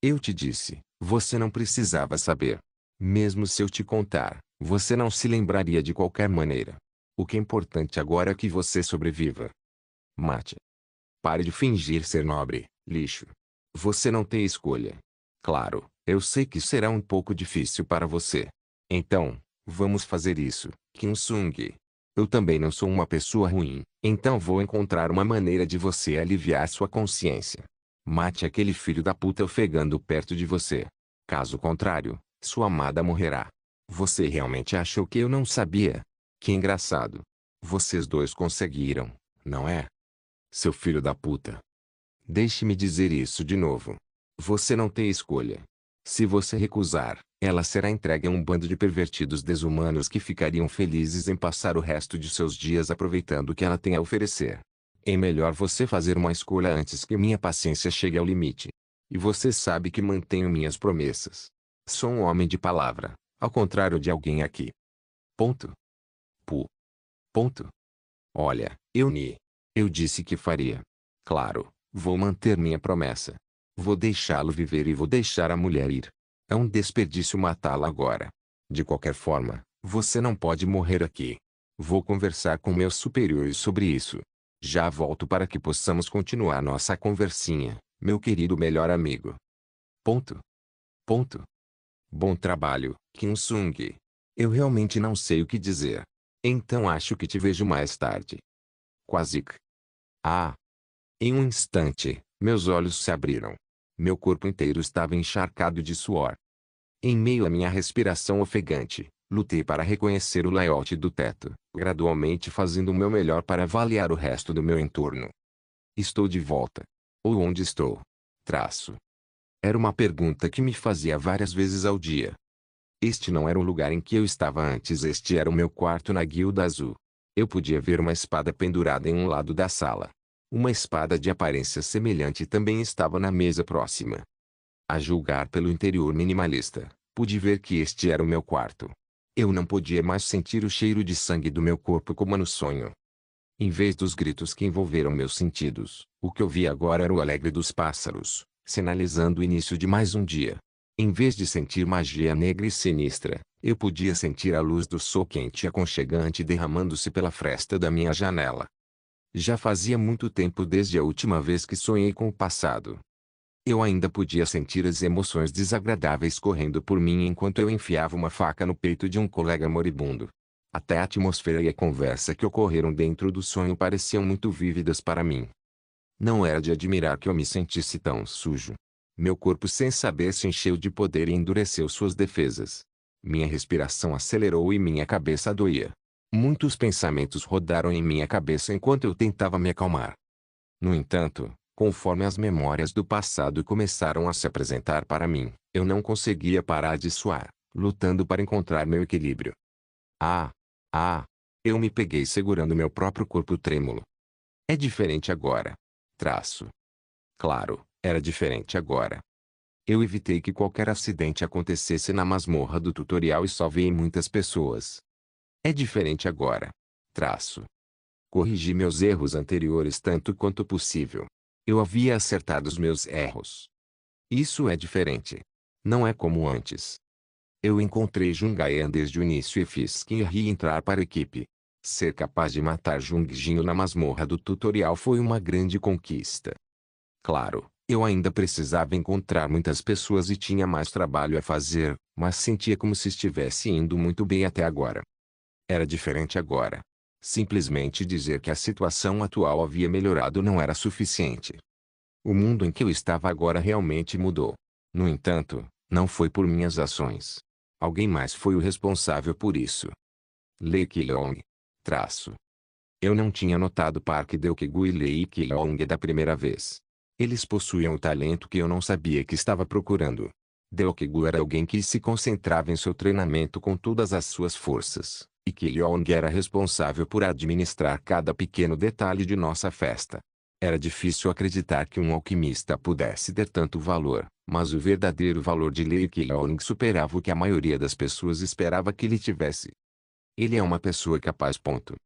Eu te disse, você não precisava saber. Mesmo se eu te contar, você não se lembraria de qualquer maneira. O que é importante agora é que você sobreviva. Mate. Pare de fingir ser nobre, lixo. Você não tem escolha. Claro, eu sei que será um pouco difícil para você. Então, vamos fazer isso, Kim Sung. Eu também não sou uma pessoa ruim, então vou encontrar uma maneira de você aliviar sua consciência. Mate aquele filho da puta ofegando perto de você. Caso contrário, sua amada morrerá. Você realmente achou que eu não sabia? Que engraçado. Vocês dois conseguiram, não é? Seu filho da puta. Deixe-me dizer isso de novo. Você não tem escolha. Se você recusar, ela será entregue a um bando de pervertidos desumanos que ficariam felizes em passar o resto de seus dias aproveitando o que ela tem a oferecer. É melhor você fazer uma escolha antes que minha paciência chegue ao limite. E você sabe que mantenho minhas promessas. Sou um homem de palavra, ao contrário de alguém aqui. Ponto. Pu. Ponto. Olha, eu disse que faria. Claro, vou manter minha promessa. Vou deixá-lo viver e vou deixar a mulher ir. É um desperdício matá-la agora. De qualquer forma, você não pode morrer aqui. Vou conversar com meus superiores sobre isso. Já volto para que possamos continuar nossa conversinha, meu querido melhor amigo. Ponto. Ponto. Bom trabalho, Kim Sung. Eu realmente não sei o que dizer. Então acho que te vejo mais tarde. Quasic. Ah. Em um instante, meus olhos se abriram. Meu corpo inteiro estava encharcado de suor. Em meio à minha respiração ofegante, lutei para reconhecer o layout do teto, gradualmente fazendo o meu melhor para avaliar o resto do meu entorno. Estou de volta. Ou onde estou? Traço. Era uma pergunta que me fazia várias vezes ao dia. Este não era o lugar em que eu estava antes, este era o meu quarto na Guilda Azul. Eu podia ver uma espada pendurada em um lado da sala. Uma espada de aparência semelhante também estava na mesa próxima. A julgar pelo interior minimalista, pude ver que este era o meu quarto. Eu não podia mais sentir o cheiro de sangue do meu corpo como no sonho. Em vez dos gritos que envolveram meus sentidos, o que eu vi agora era o alegre dos pássaros, sinalizando o início de mais um dia. Em vez de sentir magia negra e sinistra, eu podia sentir a luz do sol quente e aconchegante derramando-se pela fresta da minha janela. Já fazia muito tempo desde a última vez que sonhei com o passado. Eu ainda podia sentir as emoções desagradáveis correndo por mim enquanto eu enfiava uma faca no peito de um colega moribundo. Até a atmosfera e a conversa que ocorreram dentro do sonho pareciam muito vívidas para mim. Não era de admirar que eu me sentisse tão sujo. Meu corpo sem saber se encheu de poder e endureceu suas defesas. Minha respiração acelerou e minha cabeça doía. Muitos pensamentos rodaram em minha cabeça enquanto eu tentava me acalmar. No entanto, conforme as memórias do passado começaram a se apresentar para mim, eu não conseguia parar de suar, lutando para encontrar meu equilíbrio. Ah! Ah! Eu me peguei segurando meu próprio corpo trêmulo. É diferente agora. Traço. Claro, era diferente agora. Eu evitei que qualquer acidente acontecesse na masmorra do tutorial e salvei muitas pessoas. É diferente agora. Traço. Corrigi meus erros anteriores tanto quanto possível. Eu havia acertado os meus erros. Isso é diferente. Não é como antes. Eu encontrei Jungayan desde o início e fiz Kinri entrar para a equipe. Ser capaz de matar Jungjinho na masmorra do tutorial foi uma grande conquista. Claro, eu ainda precisava encontrar muitas pessoas e tinha mais trabalho a fazer, mas sentia como se estivesse indo muito bem até agora. Era diferente agora. Simplesmente dizer que a situação atual havia melhorado não era suficiente. O mundo em que eu estava agora realmente mudou. No entanto, não foi por minhas ações. Alguém mais foi o responsável por isso. Lei Qilong. Traço. Eu não tinha notado Park Deokgu e Lei Qilong da primeira vez. Eles possuíam o talento que eu não sabia que estava procurando. Deokgu era alguém que se concentrava em seu treinamento com todas as suas forças, e Qilong era responsável por administrar cada pequeno detalhe de nossa festa. Era difícil acreditar que um alquimista pudesse ter tanto valor, mas o verdadeiro valor de Lei Qilong superava o que a maioria das pessoas esperava que ele tivesse. Ele é uma pessoa capaz. Ponto.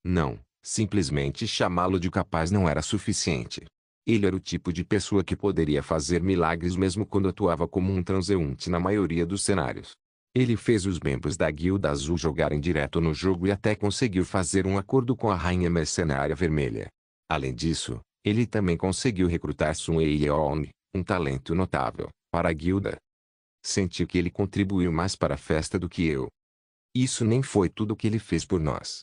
Não, simplesmente chamá-lo de capaz não era suficiente. Ele era o tipo de pessoa que poderia fazer milagres mesmo quando atuava como um transeunte na maioria dos cenários. Ele fez os membros da Guilda Azul jogarem direto no jogo e até conseguiu fazer um acordo com a Rainha Mercenária Vermelha. Além disso, ele também conseguiu recrutar Sun Yeong, um talento notável, para a guilda. Senti que ele contribuiu mais para a festa do que eu. Isso nem foi tudo o que ele fez por nós.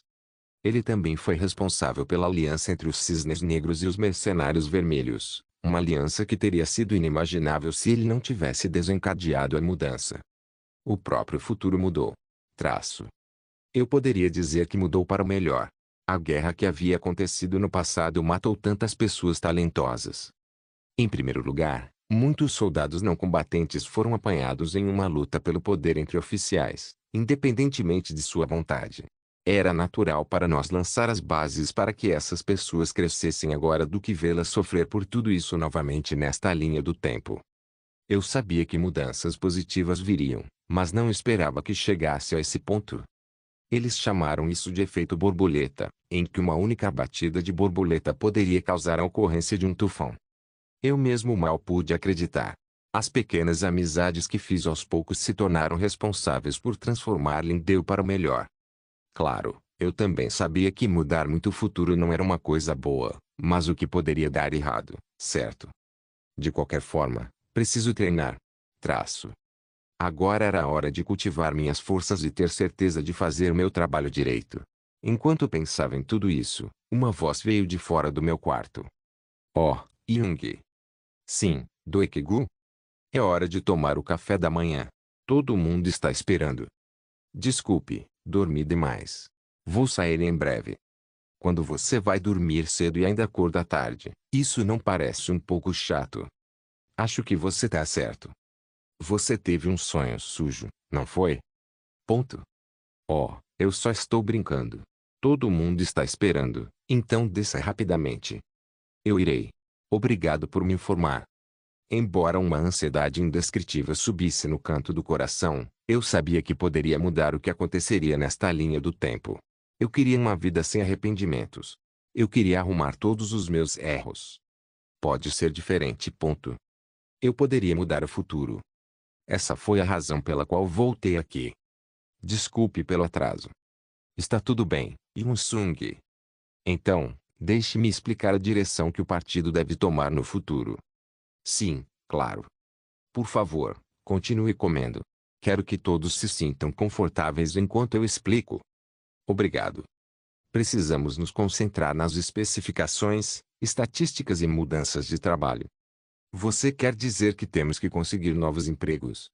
Ele também foi responsável pela aliança entre os Cisnes Negros e os Mercenários Vermelhos, uma aliança que teria sido inimaginável se ele não tivesse desencadeado a mudança. O próprio futuro mudou. Traço. Eu poderia dizer que mudou para o melhor. A guerra que havia acontecido no passado matou tantas pessoas talentosas. Em primeiro lugar, muitos soldados não combatentes foram apanhados em uma luta pelo poder entre oficiais, independentemente de sua vontade. Era natural para nós lançar as bases para que essas pessoas crescessem agora do que vê-las sofrer por tudo isso novamente nesta linha do tempo. Eu sabia que mudanças positivas viriam, mas não esperava que chegasse a esse ponto. Eles chamaram isso de efeito borboleta, em que uma única batida de borboleta poderia causar a ocorrência de um tufão. Eu mesmo mal pude acreditar. As pequenas amizades que fiz aos poucos se tornaram responsáveis por transformar Lindeu para o melhor. Claro, eu também sabia que mudar muito o futuro não era uma coisa boa, mas o que poderia dar errado, certo? De qualquer forma, preciso treinar. Traço. Agora era a hora de cultivar minhas forças e ter certeza de fazer meu trabalho direito. Enquanto pensava em tudo isso, uma voz veio de fora do meu quarto. Oh, Jung. Sim, Doekgu. É hora de tomar o café da manhã. Todo mundo está esperando. Desculpe, dormi demais. Vou sair em breve. Quando você vai dormir cedo e ainda acorda tarde, isso não parece um pouco chato? Acho que você tá certo. Você teve um sonho sujo, não foi? Ponto. Oh, eu só estou brincando. Todo mundo está esperando, então desça rapidamente. Eu irei. Obrigado por me informar. Embora uma ansiedade indescritível subisse no canto do coração, eu sabia que poderia mudar o que aconteceria nesta linha do tempo. Eu queria uma vida sem arrependimentos. Eu queria arrumar todos os meus erros. Pode ser diferente. Ponto. Eu poderia mudar o futuro. Essa foi a razão pela qual voltei aqui. Desculpe pelo atraso. Está tudo bem, Yoon-sung. Então, deixe-me explicar a direção que o partido deve tomar no futuro. Sim, claro. Por favor, continue comendo. Quero que todos se sintam confortáveis enquanto eu explico. Obrigado. Precisamos nos concentrar nas especificações, estatísticas e mudanças de trabalho. Você quer dizer que temos que conseguir novos empregos?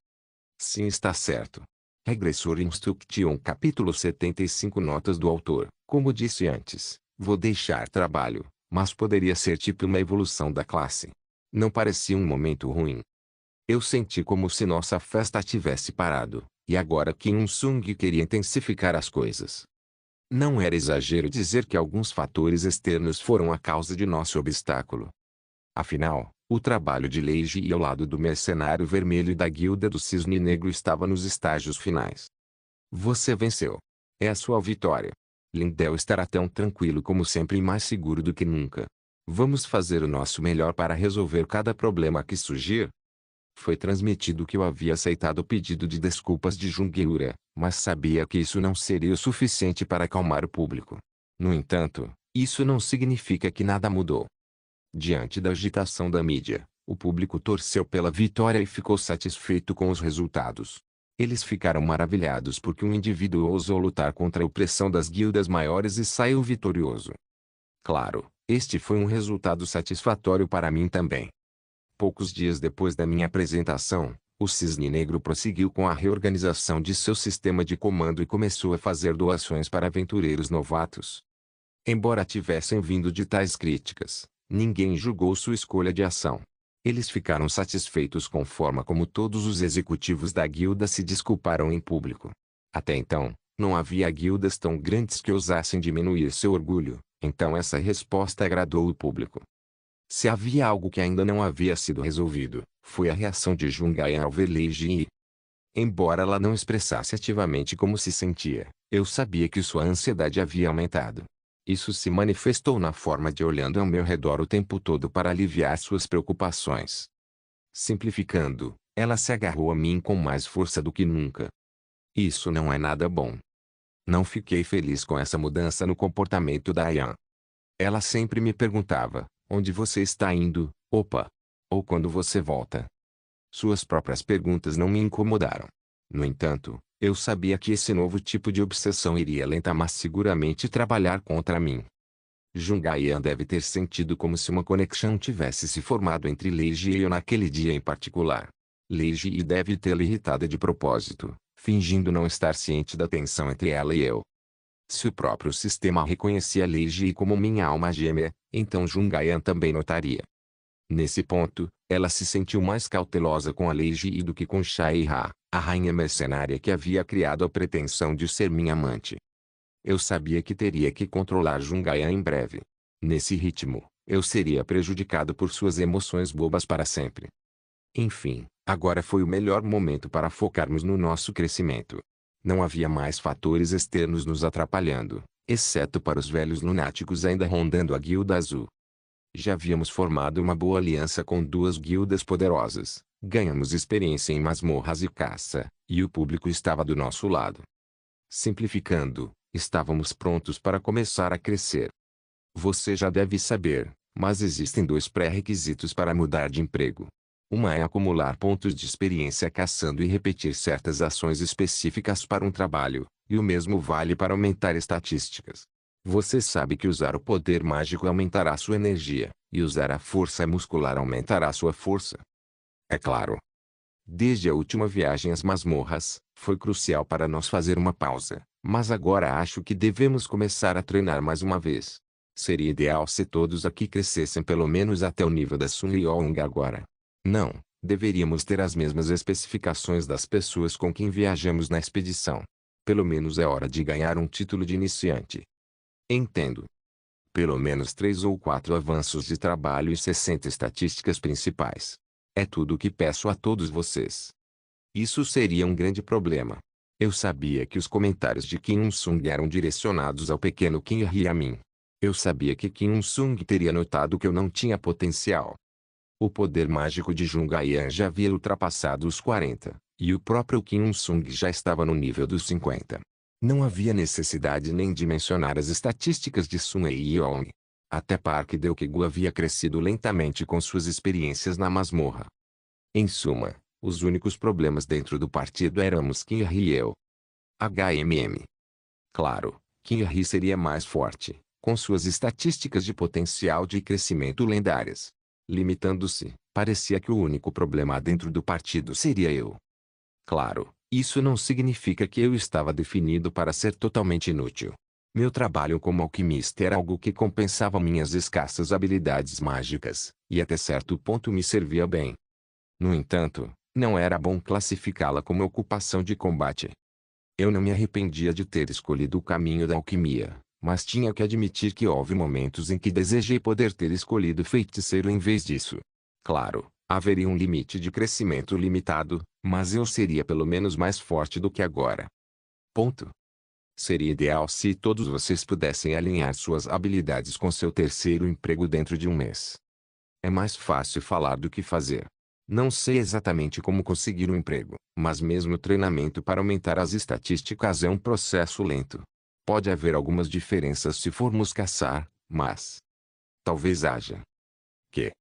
Sim, está certo. Regressor Instruction capítulo 75 Notas do autor. Como disse antes, vou deixar trabalho, mas poderia ser tipo uma evolução da classe. Não parecia um momento ruim. Eu senti como se nossa festa tivesse parado, e agora Kim Il-sung queria intensificar as coisas. Não era exagero dizer que alguns fatores externos foram a causa de nosso obstáculo. Afinal, o trabalho de Leiji ao lado do mercenário vermelho e da guilda do Cisne Negro estava nos estágios finais. Você venceu. É a sua vitória. Lindell estará tão tranquilo como sempre e mais seguro do que nunca. Vamos fazer o nosso melhor para resolver cada problema que surgir. Foi transmitido que eu havia aceitado o pedido de desculpas de Jungiura, mas sabia que isso não seria o suficiente para acalmar o público. No entanto, isso não significa que nada mudou. Diante da agitação da mídia, o público torceu pela vitória e ficou satisfeito com os resultados. Eles ficaram maravilhados porque um indivíduo ousou lutar contra a opressão das guildas maiores e saiu vitorioso. Claro, este foi um resultado satisfatório para mim também. Poucos dias depois da minha apresentação, o Cisne Negro prosseguiu com a reorganização de seu sistema de comando e começou a fazer doações para aventureiros novatos. Embora tivessem vindo de tais críticas, ninguém julgou sua escolha de ação. Eles ficaram satisfeitos com a forma como todos os executivos da guilda se desculparam em público. Até então, não havia guildas tão grandes que ousassem diminuir seu orgulho, então essa resposta agradou o público. Se havia algo que ainda não havia sido resolvido, foi a reação de Jungai ao ver Leiji. Embora ela não expressasse ativamente como se sentia, eu sabia que sua ansiedade havia aumentado. Isso se manifestou na forma de olhando ao meu redor o tempo todo para aliviar suas preocupações. Simplificando, ela se agarrou a mim com mais força do que nunca. Isso não é nada bom. Não fiquei feliz com essa mudança no comportamento da Ayan. Ela sempre me perguntava: onde você está indo, opa? Ou quando você volta? Suas próprias perguntas não me incomodaram. No entanto, eu sabia que esse novo tipo de obsessão iria lenta mas seguramente trabalhar contra mim. Jungaian deve ter sentido como se uma conexão tivesse se formado entre Leiji e eu naquele dia em particular. Leiji deve tê-la irritada de propósito, fingindo não estar ciente da tensão entre ela e eu. Se o próprio sistema reconhecia Leiji como minha alma gêmea, então Jungaian também notaria. Nesse ponto, ela se sentiu mais cautelosa com a Leiji do que com Shaira, a rainha mercenária que havia criado a pretensão de ser minha amante. Eu sabia que teria que controlar Jungaian em breve. Nesse ritmo, eu seria prejudicado por suas emoções bobas para sempre. Enfim, agora foi o melhor momento para focarmos no nosso crescimento. Não havia mais fatores externos nos atrapalhando, exceto para os velhos lunáticos ainda rondando a Guilda Azul. Já havíamos formado uma boa aliança com duas guildas poderosas, ganhamos experiência em masmorras e caça, e o público estava do nosso lado. Simplificando, estávamos prontos para começar a crescer. Você já deve saber, mas existem dois pré-requisitos para mudar de emprego. Uma é acumular pontos de experiência caçando e repetir certas ações específicas para um trabalho, e o mesmo vale para aumentar estatísticas. Você sabe que usar o poder mágico aumentará sua energia, e usar a força muscular aumentará sua força. É claro. Desde a última viagem às masmorras, foi crucial para nós fazer uma pausa, mas agora acho que devemos começar a treinar mais uma vez. Seria ideal se todos aqui crescessem pelo menos até o nível da Sun Yong agora. Não, deveríamos ter as mesmas especificações das pessoas com quem viajamos na expedição. Pelo menos é hora de ganhar um título de iniciante. Entendo. Pelo menos 3 ou 4 avanços de trabalho e 60 estatísticas principais. É tudo o que peço a todos vocês. Isso seria um grande problema. Eu sabia que os comentários de Kim Il-sung eram direcionados ao pequeno Kim e a mim. Eu sabia que Kim Il-sung teria notado que eu não tinha potencial. O poder mágico de Jungaian já havia ultrapassado os 40, e o próprio Kim Il-sung já estava no nível dos 50. Não havia necessidade nem de mencionar as estatísticas de Sun Yeong. Até Park Deokegu havia crescido lentamente com suas experiências na masmorra. Em suma, os únicos problemas dentro do partido éramos Kim e eu. HMM. Claro, Kim Il-hee seria mais forte, com suas estatísticas de potencial de crescimento lendárias. Limitando-se, parecia que o único problema dentro do partido seria eu. Claro, isso não significa que eu estava definido para ser totalmente inútil. Meu trabalho como alquimista era algo que compensava minhas escassas habilidades mágicas, e até certo ponto me servia bem. No entanto, não era bom classificá-la como ocupação de combate. Eu não me arrependia de ter escolhido o caminho da alquimia, mas tinha que admitir que houve momentos em que desejei poder ter escolhido feiticeiro em vez disso. Claro, haveria um limite de crescimento limitado, mas eu seria pelo menos mais forte do que agora. Ponto. Seria ideal se todos vocês pudessem alinhar suas habilidades com seu terceiro emprego dentro de um mês. É mais fácil falar do que fazer. Não sei exatamente como conseguir um emprego, mas mesmo o treinamento para aumentar as estatísticas é um processo lento. Pode haver algumas diferenças se formos caçar, mas talvez haja. Que?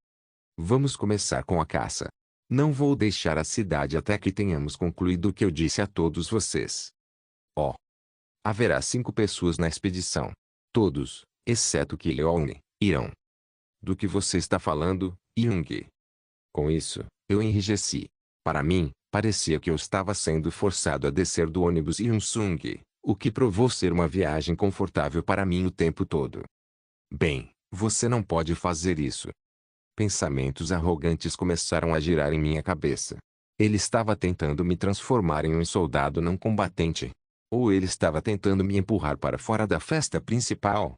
Vamos começar com a caça. Não vou deixar a cidade até que tenhamos concluído o que eu disse a todos vocês. Oh! Haverá 5 pessoas na expedição. Todos, exceto Kilione, irão. Do que você está falando, Jung? Com isso, eu enrijeci. Para mim, parecia que eu estava sendo forçado a descer do ônibus Yonsung, o que provou ser uma viagem confortável para mim o tempo todo. Bem, você não pode fazer isso. Pensamentos arrogantes começaram a girar em minha cabeça. Ele estava tentando me transformar em um soldado não combatente. Ou ele estava tentando me empurrar para fora da festa principal.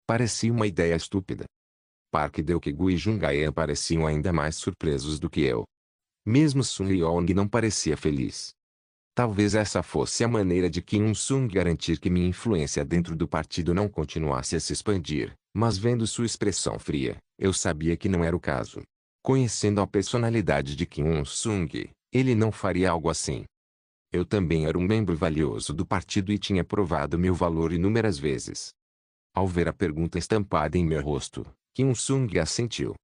Parecia uma ideia estúpida. Park Deokegu e Jungayan pareciam ainda mais surpresos do que eu. Mesmo Sun Yeong não parecia feliz. Talvez essa fosse a maneira de Kim Il-sung garantir que minha influência dentro do partido não continuasse a se expandir, mas vendo sua expressão fria, eu sabia que não era o caso. Conhecendo a personalidade de Kim Il-sung, ele não faria algo assim. Eu também era um membro valioso do partido e tinha provado meu valor inúmeras vezes. Ao ver a pergunta estampada em meu rosto, Kim Il-sung assentiu.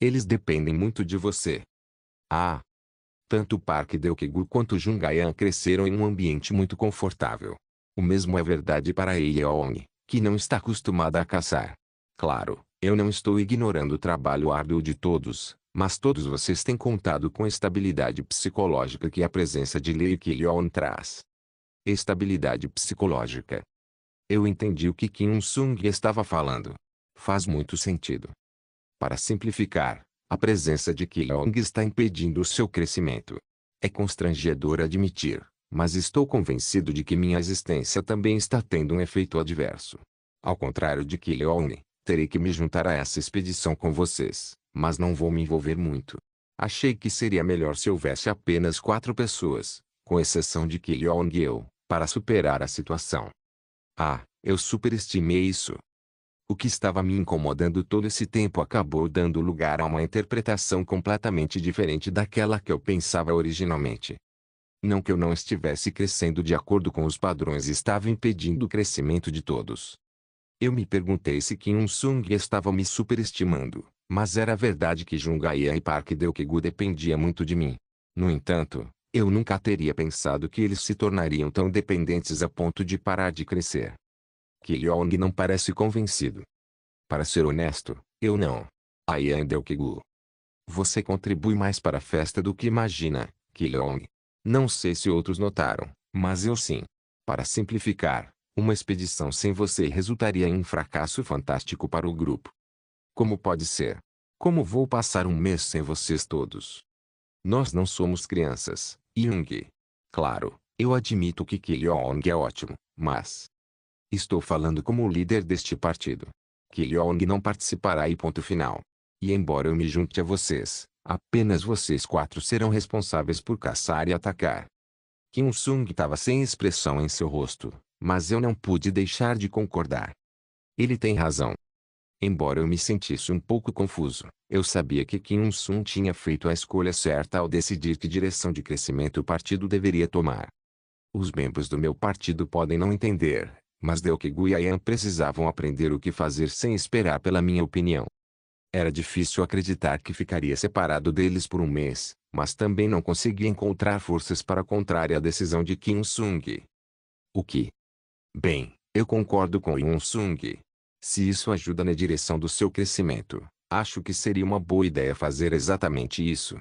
Eles dependem muito de você. Ah! Tanto Park Deokegu quanto Jungayan cresceram em um ambiente muito confortável. O mesmo é verdade para Yeong, que não está acostumada a caçar. Claro, eu não estou ignorando o trabalho árduo de todos, mas todos vocês têm contado com a estabilidade psicológica que a presença de Lee Kilion traz. Estabilidade psicológica. Eu entendi o que Kim Il-sung estava falando. Faz muito sentido. Para simplificar, a presença de Kilion está impedindo o seu crescimento. É constrangedor admitir, mas estou convencido de que minha existência também está tendo um efeito adverso. Ao contrário de Kilion, terei que me juntar a essa expedição com vocês, mas não vou me envolver muito. Achei que seria melhor se houvesse apenas 4 pessoas, com exceção de Kilion e eu, para superar a situação. Ah, eu superestimei isso. O que estava me incomodando todo esse tempo acabou dando lugar a uma interpretação completamente diferente daquela que eu pensava originalmente. Não que eu não estivesse crescendo de acordo com os padrões e estava impedindo o crescimento de todos. Eu me perguntei se Kim Il-sung estava me superestimando, mas era verdade que Jungayan e Park Deokegu dependia muito de mim. No entanto, eu nunca teria pensado que eles se tornariam tão dependentes a ponto de parar de crescer. Kilion não parece convencido. Para ser honesto, eu não. Ayan Deokegu. Você contribui mais para a festa do que imagina, Kilion. Não sei se outros notaram, mas eu sim. Para simplificar, uma expedição sem você resultaria em um fracasso fantástico para o grupo. Como pode ser? Como vou passar um mês sem vocês todos? Nós não somos crianças, Jung. Claro, eu admito que Kilion é ótimo, mas estou falando como o líder deste partido. Kilion não participará e ponto final. E embora eu me junte a vocês, apenas vocês 4 serão responsáveis por caçar e atacar. Kim Il-sung estava sem expressão em seu rosto, mas eu não pude deixar de concordar. Ele tem razão. Embora eu me sentisse um pouco confuso, eu sabia que Kim Il-sung tinha feito a escolha certa ao decidir que direção de crescimento o partido deveria tomar. Os membros do meu partido podem não entender, mas Deokegu e Ayan precisavam aprender o que fazer sem esperar pela minha opinião. Era difícil acreditar que ficaria separado deles por um mês, mas também não conseguia encontrar forças para contrária a decisão de Kim Il-sung. O que? Bem, Eu concordo com Yoon-sung. Se isso ajuda na direção do seu crescimento, acho que seria uma boa ideia fazer exatamente isso.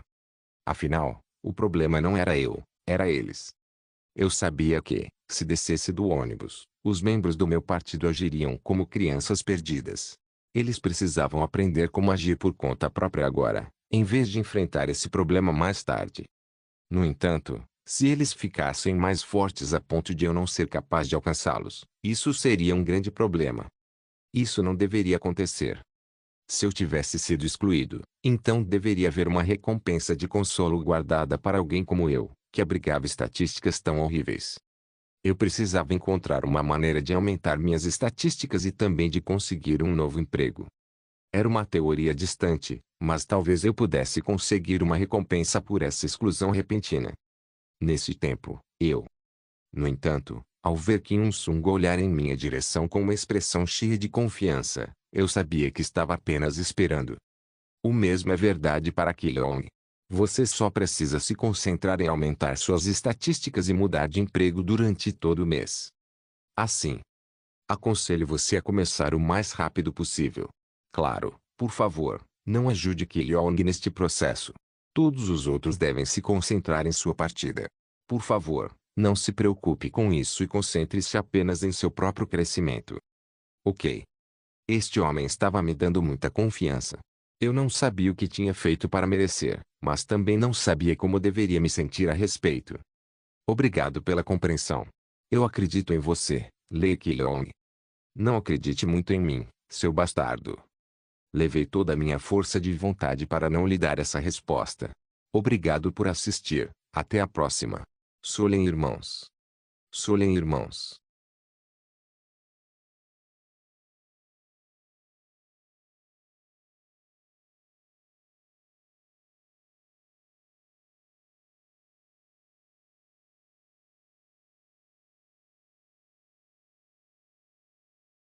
Afinal, o problema não era eu, era eles. Eu sabia que, se descesse do ônibus, os membros do meu partido agiriam como crianças perdidas. Eles precisavam aprender como agir por conta própria agora, em vez de enfrentar esse problema mais tarde. No entanto, se eles ficassem mais fortes a ponto de eu não ser capaz de alcançá-los, isso seria um grande problema. Isso não deveria acontecer. Se eu tivesse sido excluído, então deveria haver uma recompensa de consolo guardada para alguém como eu, que abrigava estatísticas tão horríveis. Eu precisava encontrar uma maneira de aumentar minhas estatísticas e também de conseguir um novo emprego. Era uma teoria distante, mas talvez eu pudesse conseguir uma recompensa por essa exclusão repentina. Nesse tempo, no entanto, ao ver Kim Il-sung olhar em minha direção com uma expressão cheia de confiança, eu sabia que estava apenas esperando. O mesmo é verdade para Ki-young. Você só precisa se concentrar em aumentar suas estatísticas e mudar de emprego durante todo o mês. Assim, aconselho você a começar o mais rápido possível. Claro, por favor, não ajude Ki-young neste processo. Todos os outros devem se concentrar em sua partida. Por favor, não se preocupe com isso e concentre-se apenas em seu próprio crescimento. Ok. Este homem estava me dando muita confiança. Eu não sabia o que tinha feito para merecer, mas também não sabia como deveria me sentir a respeito. Obrigado pela compreensão. Eu acredito em você, Lee Ki-young. Não acredite muito em mim, seu bastardo. Levei toda a minha força de vontade para não lhe dar essa resposta. Obrigado por assistir. Até a próxima. Solen irmãos. Solen irmãos.